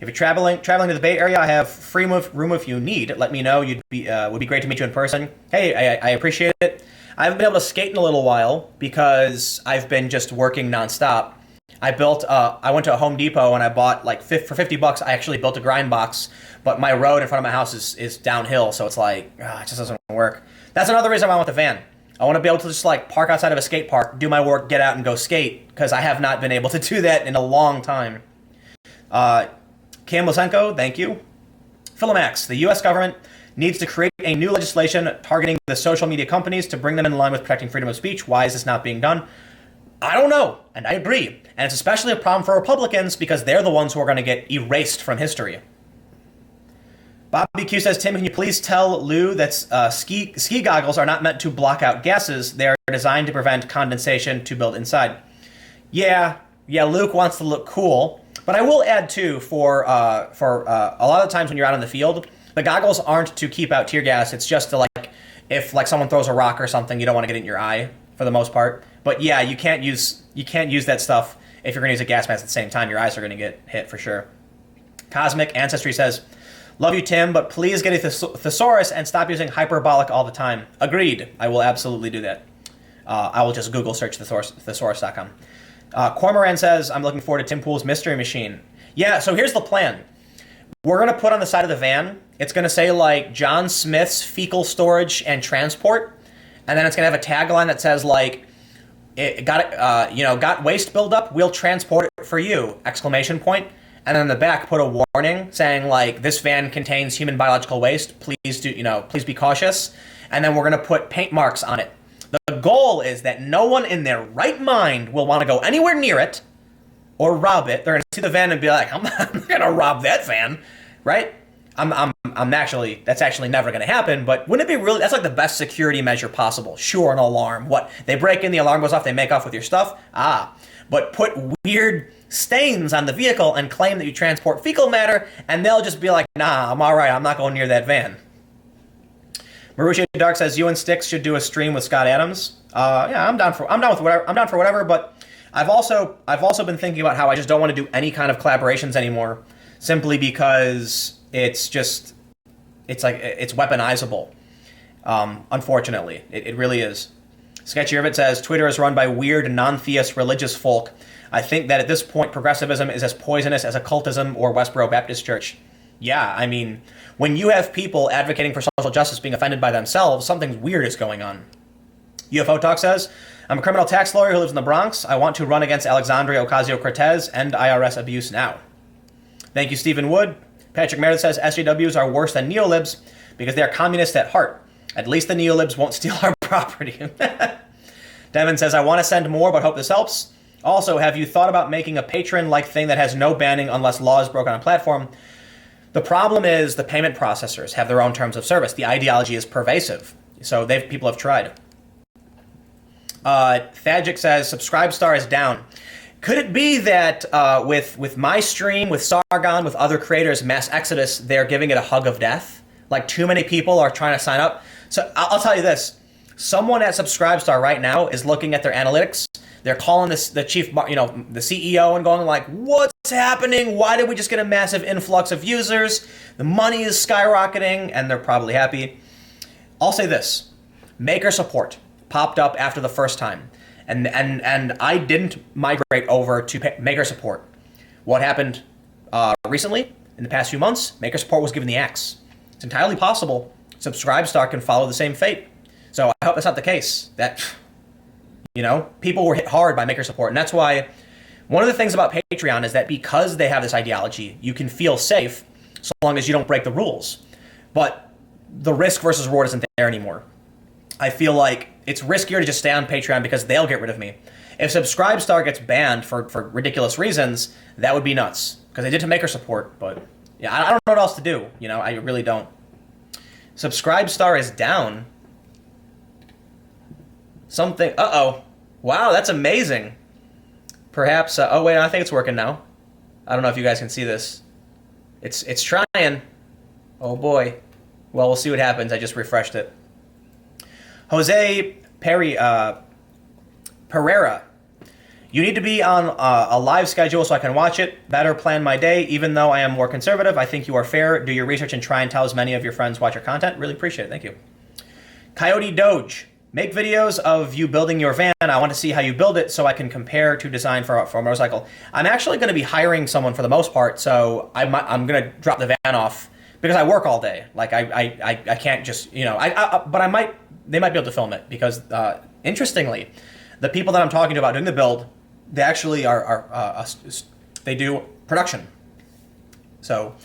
If you're traveling to the Bay Area, I have free room if you need. Let me know. Would be great to meet you in person." Hey, I appreciate it. I haven't been able to skate in a little while because I've been just working nonstop. I went to a Home Depot and I bought for $50. I actually built a grind box, but my road in front of my house is downhill, so it's like it just doesn't work. That's another reason I want the van. I want to be able to just park outside of a skate park, do my work, get out and go skate, because I have not been able to do that in a long time. Cam Losenko, thank you. Philomax, the U.S. government needs to create a new legislation targeting the social media companies to bring them in line with protecting freedom of speech. Why is this not being done? I don't know, and I agree. And it's especially a problem for Republicans because they're the ones who are going to get erased from history. Bobby Q says, "Tim, can you please tell Lou that ski goggles are not meant to block out gases. They are designed to prevent condensation to build inside." Yeah, Luke wants to look cool. But I will add, too, for a lot of times when you're out in the field, the goggles aren't to keep out tear gas. It's just to, if someone throws a rock or something, you don't want to get it in your eye for the most part. But yeah, you can't use that stuff if you're going to use a gas mask at the same time. Your eyes are going to get hit for sure. Cosmic Ancestry says, "Love you, Tim, but please get a thesaurus and stop using hyperbolic all the time." Agreed. I will absolutely do that. I will just Google search thesaurus.com. Cormoran says, "I'm looking forward to Tim Pool's Mystery Machine." Yeah, so here's the plan. We're going to put on the side of the van, it's going to say, John Smith's Fecal Storage and Transport, and then it's going to have a tagline that says, it got waste buildup, we'll transport it for you, ! And then in the back, put a warning saying, this van contains human biological waste, please be cautious. And then we're going to put paint marks on it. The goal is that no one in their right mind will want to go anywhere near it or rob it. They're going to see the van and be like, I'm not going to rob that van, right? That's actually never going to happen, but wouldn't it be really, that's the best security measure possible. Sure, an alarm. What? They break in, the alarm goes off, they make off with your stuff? But put weird stains on the vehicle and claim that you transport fecal matter, and they'll just be like, nah, I'm all right, I'm not going near that van. Marusha Dark says, "You and Styx should do a stream with Scott Adams." Yeah, I'm down for whatever. But I've also been thinking about how I just don't want to do any kind of collaborations anymore, simply because it's weaponizable. Unfortunately, it really is. Sketchy Rivet says, "Twitter is run by weird non-theist religious folk. I think that at this point, progressivism is as poisonous as occultism or Westboro Baptist Church." Yeah, I mean, when you have people advocating for social justice being offended by themselves, something weird is going on. UFO Talk says, "I'm a criminal tax lawyer who lives in the Bronx. I want to run against Alexandria Ocasio-Cortez and IRS abuse now." Thank you, Stephen Wood. Patrick Meredith says, "SJWs are worse than neolibs because they are communists at heart. At least the neolibs won't steal our property." Devin says, "I want to send more, but hope this helps. Also, have you thought about making a patron-like thing that has no banning unless law is broken on a platform? The problem is the payment processors have their own terms of service. The ideology is pervasive. So people have tried." Thagic says, "Subscribestar is down. Could it be that with my stream, with Sargon, with other creators, mass exodus, they're giving it a hug of death? Too many people are trying to sign up?" So I'll tell you this. Someone at Subscribestar right now is looking at their analytics. They're calling the chief, the CEO and going "What's happening? Why did we just get a massive influx of users? The money is skyrocketing," and they're probably happy. I'll say this. Maker support popped up after the first time. And I didn't migrate over to Maker support. What happened recently, in the past few months, Maker support was given the axe. It's entirely possible Subscribestar can follow the same fate. So I hope that's not the case. That, people were hit hard by Maker support. And that's why one of the things about Patreon is that because they have this ideology, you can feel safe so long as you don't break the rules. But the risk versus reward isn't there anymore. I feel like it's riskier to just stay on Patreon because they'll get rid of me. If Subscribestar gets banned for ridiculous reasons, that would be nuts. Because they did to Maker support, but yeah, I don't know what else to do. I really don't. Subscribestar is down. Something, wow, that's amazing. Perhaps, oh wait, I think it's working now. I don't know if you guys can see this. It's trying. Oh boy. Well, we'll see what happens. I just refreshed it. Jose Pereira. You need to be on a live schedule so I can watch it. Better plan my day, even though I am more conservative. I think you are fair. Do your research and try and tell as many of your friends watch your content. Really appreciate it. Thank you. Coyote Doge. Make videos of you building your van. I want to see how you build it so I can compare to design for a motorcycle. I'm actually going to be hiring someone for the most part, so I'm going to drop the van off because I work all day. Like I can't just, you know, but they might be able to film it because interestingly, the people that I'm talking to about doing the build, they actually they do production. So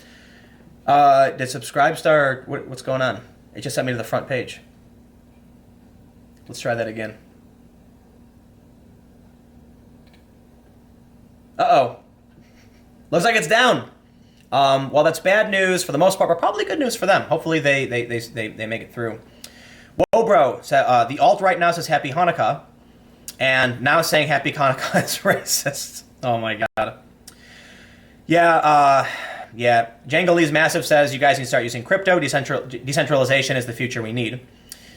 did Subscribestar, what's going on? It just sent me to the front page. Let's try that again. Uh-oh. Looks like it's down. Well, that's bad news for the most part, but probably good news for them. Hopefully they make it through. Whoa, bro. The alt right now says Happy Hanukkah, and now saying Happy Hanukkah is racist. Oh my god. Yeah. Jangalee's Massive says you guys need to start using crypto. Decentralization is the future we need.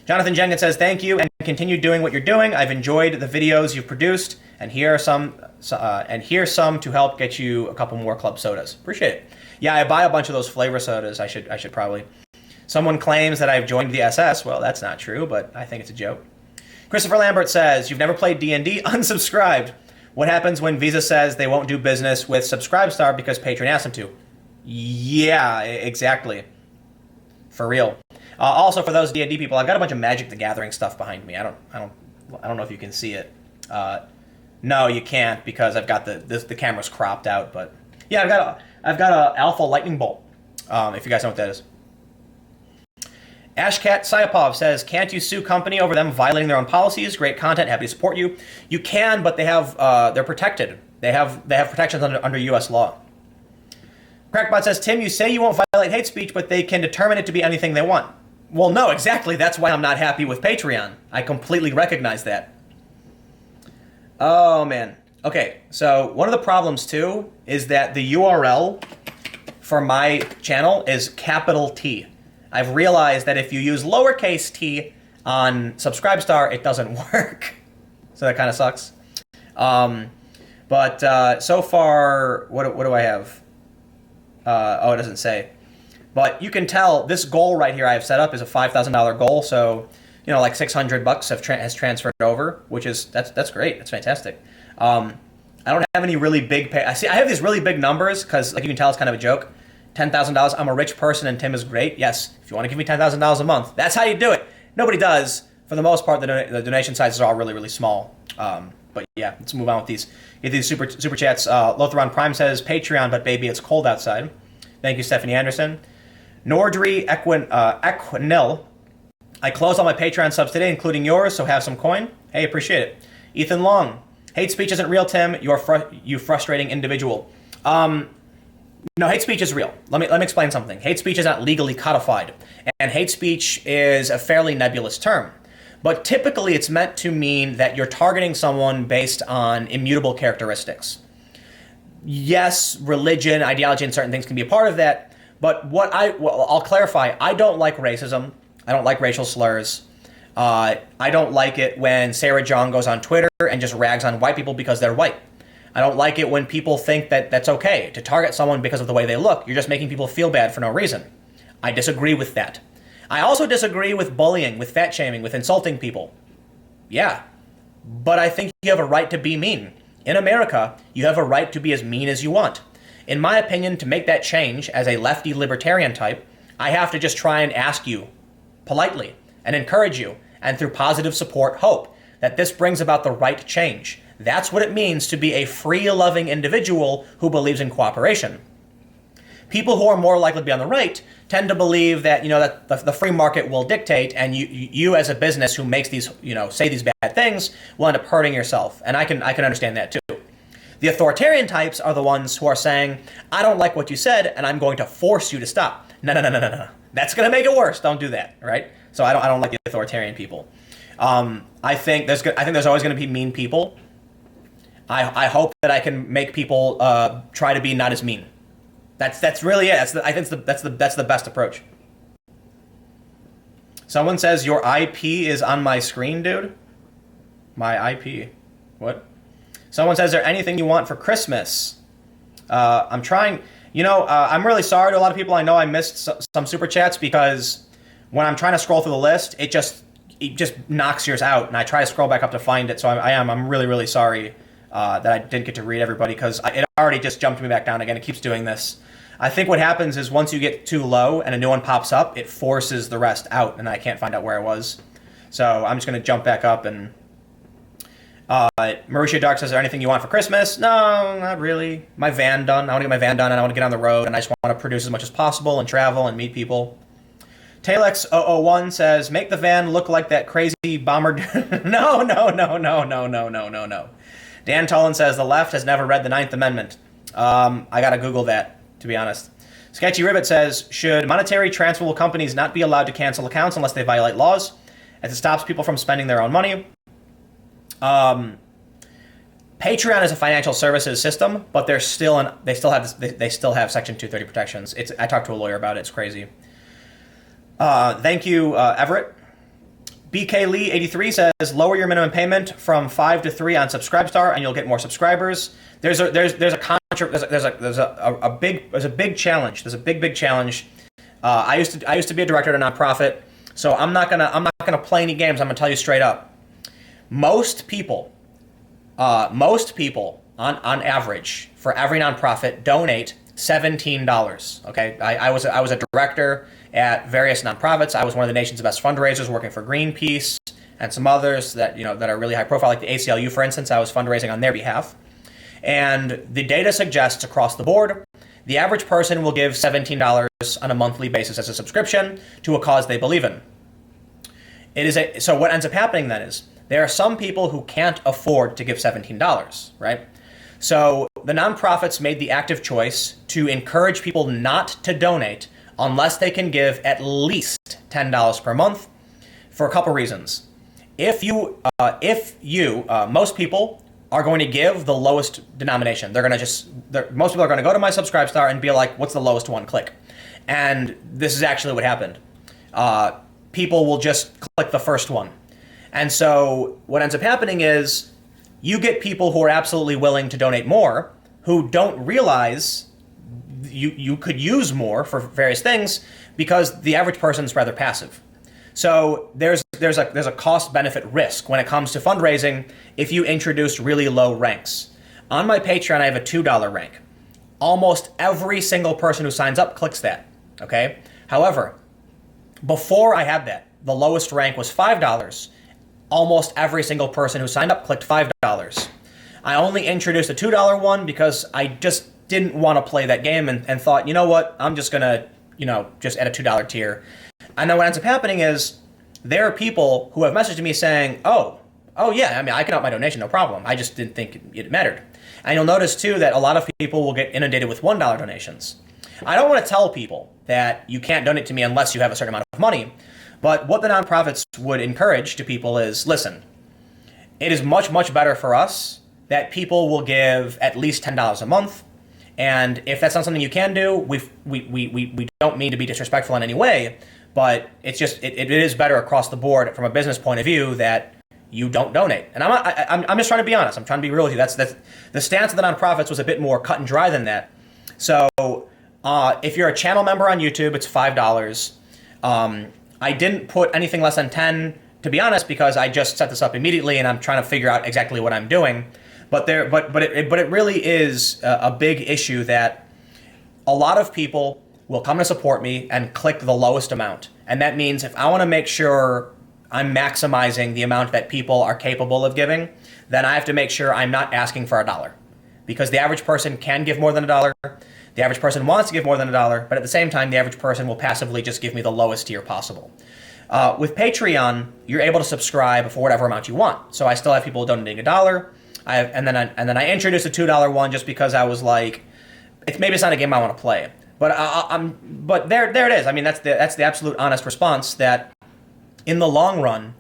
Jonathan Jenkins says, thank you, and continue doing what you're doing. I've enjoyed the videos you've produced, and here are some to help get you a couple more club sodas. Appreciate it. Yeah, I buy a bunch of those flavor sodas. I should probably. Someone claims that I've joined the SS. Well, that's not true, but I think it's a joke. Christopher Lambert says, you've never played D&D? Unsubscribed. What happens when Visa says they won't do business with Subscribestar because Patreon asked them to? Yeah, exactly. For real. Also, for those D&D people, I've got a bunch of Magic the Gathering stuff behind me. I don't know if you can see it. No, you can't because I've got the camera's cropped out. But yeah, I've got a Alpha Lightning Bolt. If you guys know what that is. Ashcat Syapov says, can't you sue company over them violating their own policies? Great content, happy to support you. You can, but they're protected. They have protections under U.S. law. Crackbot says, Tim, you say you won't violate hate speech, but they can determine it to be anything they want. Well, no, exactly. That's why I'm not happy with Patreon. I completely recognize that. Oh, man. Okay, so one of the problems, too, is that the URL for my channel is capital T. I've realized that if you use lowercase t on Subscribestar, it doesn't work. So that kind of sucks. But so far, what do I have? Oh, it doesn't say. But you can tell this goal right here I have set up is a $5,000 goal. So, you know, like $600 has transferred over, which is that's great. That's fantastic. I don't have any really big I have these really big numbers because, like you can tell, it's kind of a joke. $10,000. I'm a rich person and Tim is great. Yes, if you want to give me $10,000 a month, that's how you do it. Nobody does. For the most part, the donation sizes are all really, really small. But yeah, let's move on with these. Get these super chats. Lothron Prime says, Patreon, but baby, it's cold outside. Thank you, Stephanie Anderson. Nordry Equinil. I closed all my Patreon subs today, including yours, so have some coin. Hey, appreciate it. Ethan Long. Hate speech isn't real, Tim. You frustrating individual. No, hate speech is real. Let me explain something. Hate speech is not legally codified, and hate speech is a fairly nebulous term. But typically it's meant to mean that you're targeting someone based on immutable characteristics. Yes, religion, ideology, and certain things can be a part of that, but I'll clarify, I don't like racism. I don't like racial slurs. I don't like it when Sarah John goes on Twitter and just rags on white people because they're white. I don't like it when people think that that's okay to target someone because of the way they look. You're just making people feel bad for no reason. I disagree with that. I also disagree with bullying, with fat shaming, with insulting people. Yeah, but I think you have a right to be mean. In America, you have a right to be as mean as you want. In my opinion, to make that change as a lefty libertarian type, I have to just try and ask you politely and encourage you, and through positive support, hope that this brings about the right change. That's what it means to be a free-loving individual who believes in cooperation. People who are more likely to be on the right tend to believe that, that the free market will dictate, and you as a business who makes these, say these bad things will end up hurting yourself. And I can understand that too. The authoritarian types are the ones who are saying, I don't like what you said, and I'm going to force you to stop. No. That's going to make it worse. Don't do that, right? So I don't like the authoritarian people. I think there's always going to be mean people. I hope that I can make people try to be not as mean. That's really it. I think that's the best approach. Someone says your IP is on my screen, dude. My IP, what? Someone says, is there anything you want for Christmas? I'm trying, I'm really sorry to a lot of people. I know I missed some super chats because when I'm trying to scroll through the list, it just knocks yours out, and I try to scroll back up to find it. So I'm really, really sorry that I didn't get to read everybody because it already just jumped me back down again. It keeps doing this. I think what happens is once you get too low and a new one pops up, it forces the rest out, and I can't find out where I was. So I'm just going to jump back up and... Mauricio Dark says, is there anything you want for Christmas? No, not really. My van done. I want to get my van done, and I want to get on the road, and I just want to produce as much as possible and travel and meet people. Talex001 says, make the van look like that crazy bomber... No. Dan Tolan says, the left has never read the Ninth Amendment. I got to Google that, to be honest. Sketchy Ribbit says, should monetary transferable companies not be allowed to cancel accounts unless they violate laws, as it stops people from spending their own money? Patreon is a financial services system, but they still have Section 230 protections. I talked to a lawyer about it. It's crazy. Thank you, Everett. BK Lee 83 says, lower your minimum payment from 5 to 3 on Subscribestar, and you'll get more subscribers. There's a big challenge. There's a big challenge. I used to be a director at a nonprofit, so I'm not gonna play any games. I'm gonna tell you straight up. Most people on average, for every nonprofit, donate $17. Okay, I was a director at various nonprofits. I was one of the nation's best fundraisers, working for Greenpeace and some others that are really high profile, like the ACLU, for instance. I was fundraising on their behalf, and the data suggests across the board, the average person will give $17 on a monthly basis as a subscription to a cause they believe in. So what ends up happening then is, there are some people who can't afford to give $17, right? So the nonprofits made the active choice to encourage people not to donate unless they can give at least $10 per month for a couple reasons. Most people are going to give the lowest denomination. Most people are going to go to my Subscribestar and be like, what's the lowest one? Click. And this is actually what happened. People will just click the first one. And so what ends up happening is you get people who are absolutely willing to donate more, who don't realize you could use more for various things because the average person is rather passive. So there's a cost-benefit risk when it comes to fundraising if you introduce really low ranks. On my Patreon, I have a $2 rank. Almost every single person who signs up clicks that, okay? However, before I had that, the lowest rank was $5. Almost every single person who signed up clicked $5. I only introduced a $2 one because I just didn't want to play that game and thought, you know what, I'm just going to, just add a $2 tier. And then what ends up happening is there are people who have messaged me saying, oh yeah, I mean, I can up my donation, no problem. I just didn't think it mattered. And you'll notice too that a lot of people will get inundated with $1 donations. I don't want to tell people that you can't donate to me unless you have a certain amount of money. But what the nonprofits would encourage to people is, listen, it is much, much better for us that people will give at least $10 a month. And if that's not something you can do, we don't mean to be disrespectful in any way, but it's just, it is better across the board from a business point of view that you don't donate. And I'm just trying to be honest. I'm trying to be real with you. That's the stance of the nonprofits was a bit more cut and dry than that. So if you're a channel member on YouTube, it's $5. I didn't put anything less than 10, to be honest, because I just set this up immediately and I'm trying to figure out exactly what I'm doing. But it really is a big issue that a lot of people will come to support me and click the lowest amount. And that means if I want to make sure I'm maximizing the amount that people are capable of giving, then I have to make sure I'm not asking for $1. Because the average person can give more than $1. The average person wants to give more than $1, but at the same time, the average person will passively just give me the lowest tier possible. With Patreon, you're able to subscribe for whatever amount you want. So I still have people donating $1. And then I introduced a $2 one just because I was like, maybe it's not a game I want to play. But there it is. I mean, that's the absolute honest response that in the long run,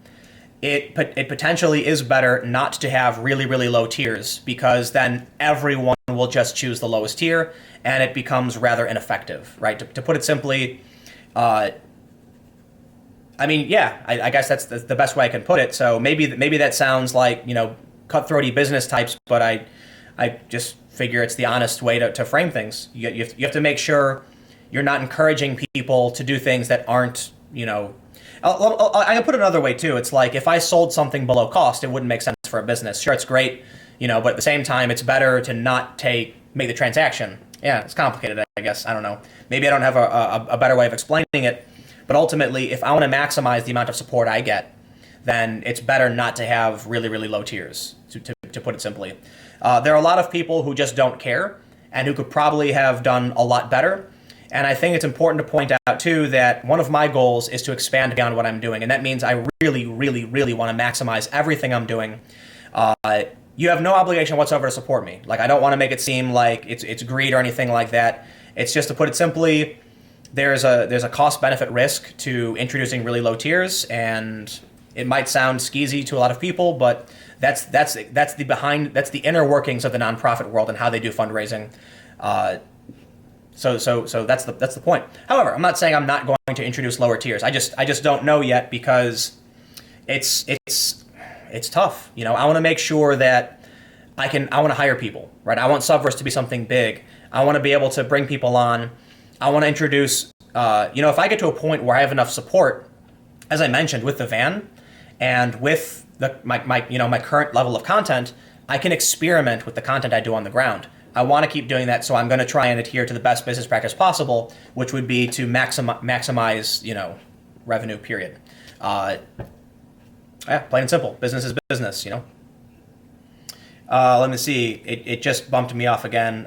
it potentially is better not to have really, really low tiers because then everyone will just choose the lowest tier and it becomes rather ineffective, right? To put it simply, I guess that's the best way I can put it. So maybe that sounds like, cutthroaty business types, but I just figure it's the honest way to frame things. You have to make sure you're not encouraging people to do things that aren't, I can put it another way too. It's like if I sold something below cost, it wouldn't make sense for a business. Sure, it's great, but at the same time, it's better to not make the transaction. Yeah, it's complicated, I guess. I don't know. Maybe I don't have a better way of explaining it. But ultimately, if I want to maximize the amount of support I get, then it's better not to have really, really low tiers, to put it simply. There are a lot of people who just don't care and who could probably have done a lot better. And I think it's important to point out, too, that one of my goals is to expand beyond what I'm doing. And that means I really, really, really want to maximize everything I'm doing. You have no obligation whatsoever to support me. Like, I don't want to make it seem like it's greed or anything like that. It's just, to put it simply, there's a cost-benefit risk to introducing really low tiers, and it might sound skeezy to a lot of people, but that's the inner workings of the nonprofit world and how they do fundraising. So that's the point. However, I'm not saying I'm not going to introduce lower tiers. I just don't know yet because it's tough. I want to make sure that I want to hire people, right? I want Subverse to be something big. I want to be able to bring people on. I want to introduce, if I get to a point where I have enough support, as I mentioned, with the van and with my current level of content, I can experiment with the content I do on the ground. I want to keep doing that, so I'm going to try and adhere to the best business practice possible, which would be to maximize, revenue, period. Plain and simple. Business is business, Let me see. It just bumped me off again.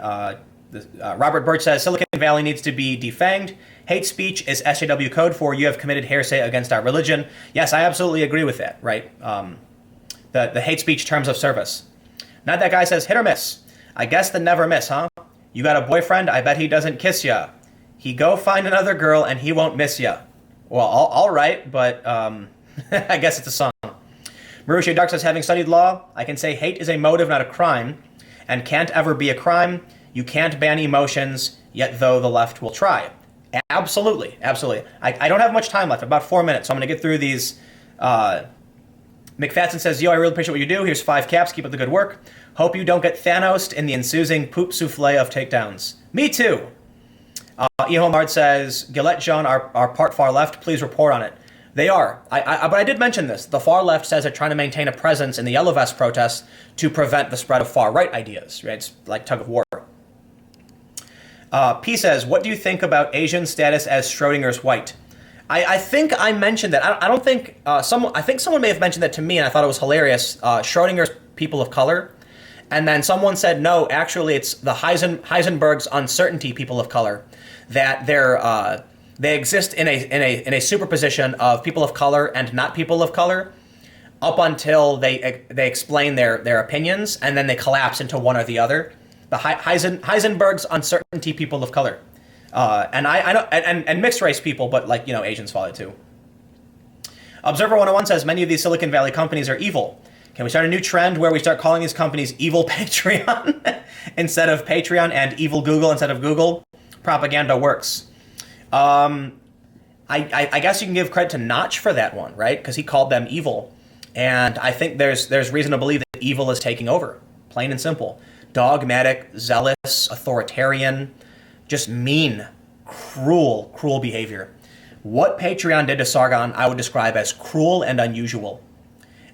Robert Birch says, Silicon Valley needs to be defanged. Hate speech is SJW code for you have committed heresy against our religion. Yes, I absolutely agree with that, right? The hate speech terms of service. Not that guy says hit or miss. I guess the never miss, huh? You got a boyfriend? I bet he doesn't kiss ya. He go find another girl and he won't miss ya. Well, all right, but I guess it's a song. Marusha Dark says, having studied law, I can say hate is a motive, not a crime, and can't ever be a crime. You can't ban emotions, yet though the left will try. Absolutely, absolutely. I don't have much time left, about 4 minutes, so I'm going to get through these. McFadden says, yo, I really appreciate what you do. Here's 5 caps. Keep up the good work. Hope you don't get Thanos'd in the ensuing poop souffle of takedowns. Me too. Ehomard says, Gillette Jean are part far left. Please report on it. They are. But I did mention this. The far left says they're trying to maintain a presence in the Yellow Vest protests to prevent the spread of far-right ideas. Right? It's like tug of war. P says, what do you think about Asian status as Schrodinger's white? I think I mentioned that. I don't think I think someone may have mentioned that to me, and I thought it was hilarious. Schrodinger's people of color, and then someone said no. Actually, it's the Heisenberg's uncertainty people of color. That they exist in a superposition of people of color and not people of color, up until they explain their opinions, and then they collapse into one or the other. The Heisenberg's uncertainty people of color. And I know, and mixed race people, but Asians follow it too. Observer 101 says many of these Silicon Valley companies are evil. Can we start a new trend where we start calling these companies evil Patreon instead of Patreon and evil Google instead of Google? Propaganda works. I guess you can give credit to Notch for that one, right? Because he called them evil, and I think there's reason to believe that evil is taking over, plain and simple. Dogmatic, zealous, authoritarian. Just mean, cruel behavior. What Patreon did to Sargon, I would describe as cruel and unusual.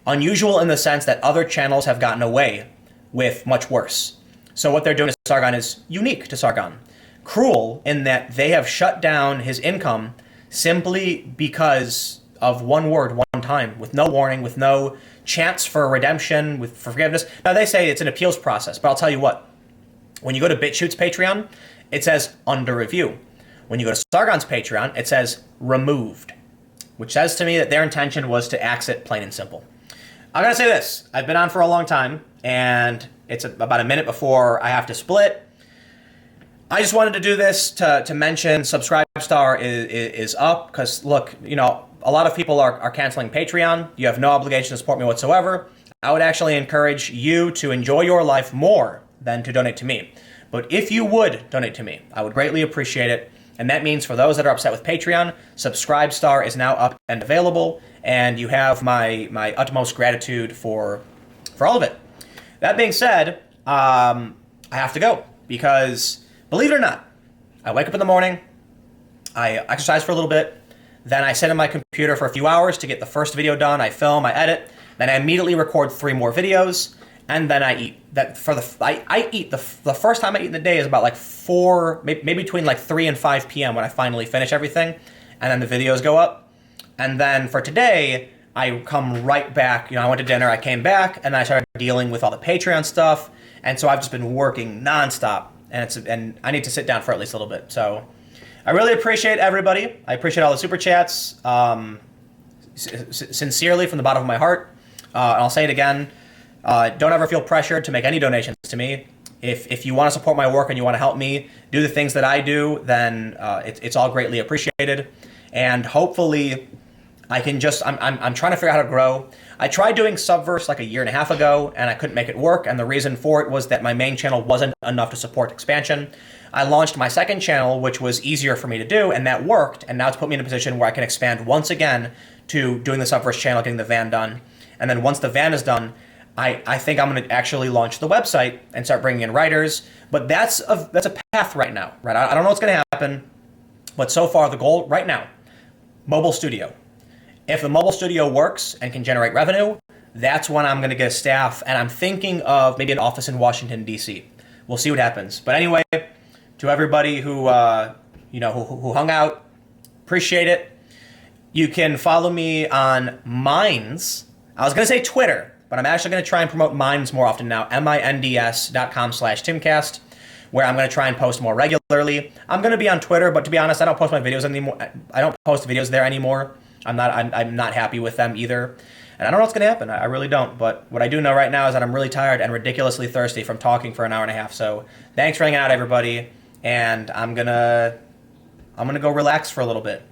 Unusual in the sense that other channels have gotten away with much worse. So what they're doing to Sargon is unique to Sargon. Cruel in that they have shut down his income simply because of one word, one time, with no warning, with no chance for redemption, with forgiveness. Now they say it's an appeals process, but I'll tell you what. When you go to BitChute's Patreon, it says under review. When you go to Sargon's Patreon, it says removed, which says to me that their intention was to axe it plain and simple. I'm going to say this. I've been on for a long time, and it's about a minute before I have to split. I just wanted to do this to mention Subscribestar is up, because, look, a lot of people are canceling Patreon. You have no obligation to support me whatsoever. I would actually encourage you to enjoy your life more than to donate to me. But if you would donate to me, I would greatly appreciate it. And that means for those that are upset with Patreon, Subscribestar is now up and available, and you have my utmost gratitude for all of it. That being said, I have to go because, believe it or not, I wake up in the morning, I exercise for a little bit, then I sit in my computer for a few hours to get the first video done. I film, I edit, then I immediately record 3 more videos, and then I eat. I eat the first time I eat in the day is about like 4, maybe between like 3 and 5 p.m. when I finally finish everything, and then the videos go up. And then for today, I come right back. I went to dinner, I came back, and then I started dealing with all the Patreon stuff, and so I've just been working nonstop, and I need to sit down for at least a little bit. So I really appreciate everybody. I appreciate all the super chats, sincerely from the bottom of my heart. And I'll say it again. Don't ever feel pressured to make any donations to me. If you want to support my work and you want to help me do the things that I do, then it's all greatly appreciated. And hopefully, I can just I'm trying to figure out how to grow. I tried doing Subverse like a year and a half ago, and I couldn't make it work. And the reason for it was that my main channel wasn't enough to support expansion. I launched my second channel, which was easier for me to do, and that worked. And now it's put me in a position where I can expand once again to doing the Subverse channel, getting the van done. And then once the van is done, I think I'm going to actually launch the website and start bringing in writers. But that's a path right now, right? I don't know what's going to happen, but so far the goal right now, mobile studio. If the mobile studio works and can generate revenue, that's when I'm going to get a staff, and I'm thinking of maybe an office in Washington, D.C. We'll see what happens. But anyway, to everybody who who hung out, appreciate it. You can follow me on Minds. I was going to say Twitter, but I'm actually going to try and promote Minds more often now, minds.com/Timcast, where I'm going to try and post more regularly. I'm going to be on Twitter, but to be honest, I don't post my videos anymore. I don't post videos there anymore. I'm not happy with them either. And I don't know what's going to happen. I really don't. But what I do know right now is that I'm really tired and ridiculously thirsty from talking for an hour and a half. So thanks for hanging out, everybody. And I'm gonna go relax for a little bit.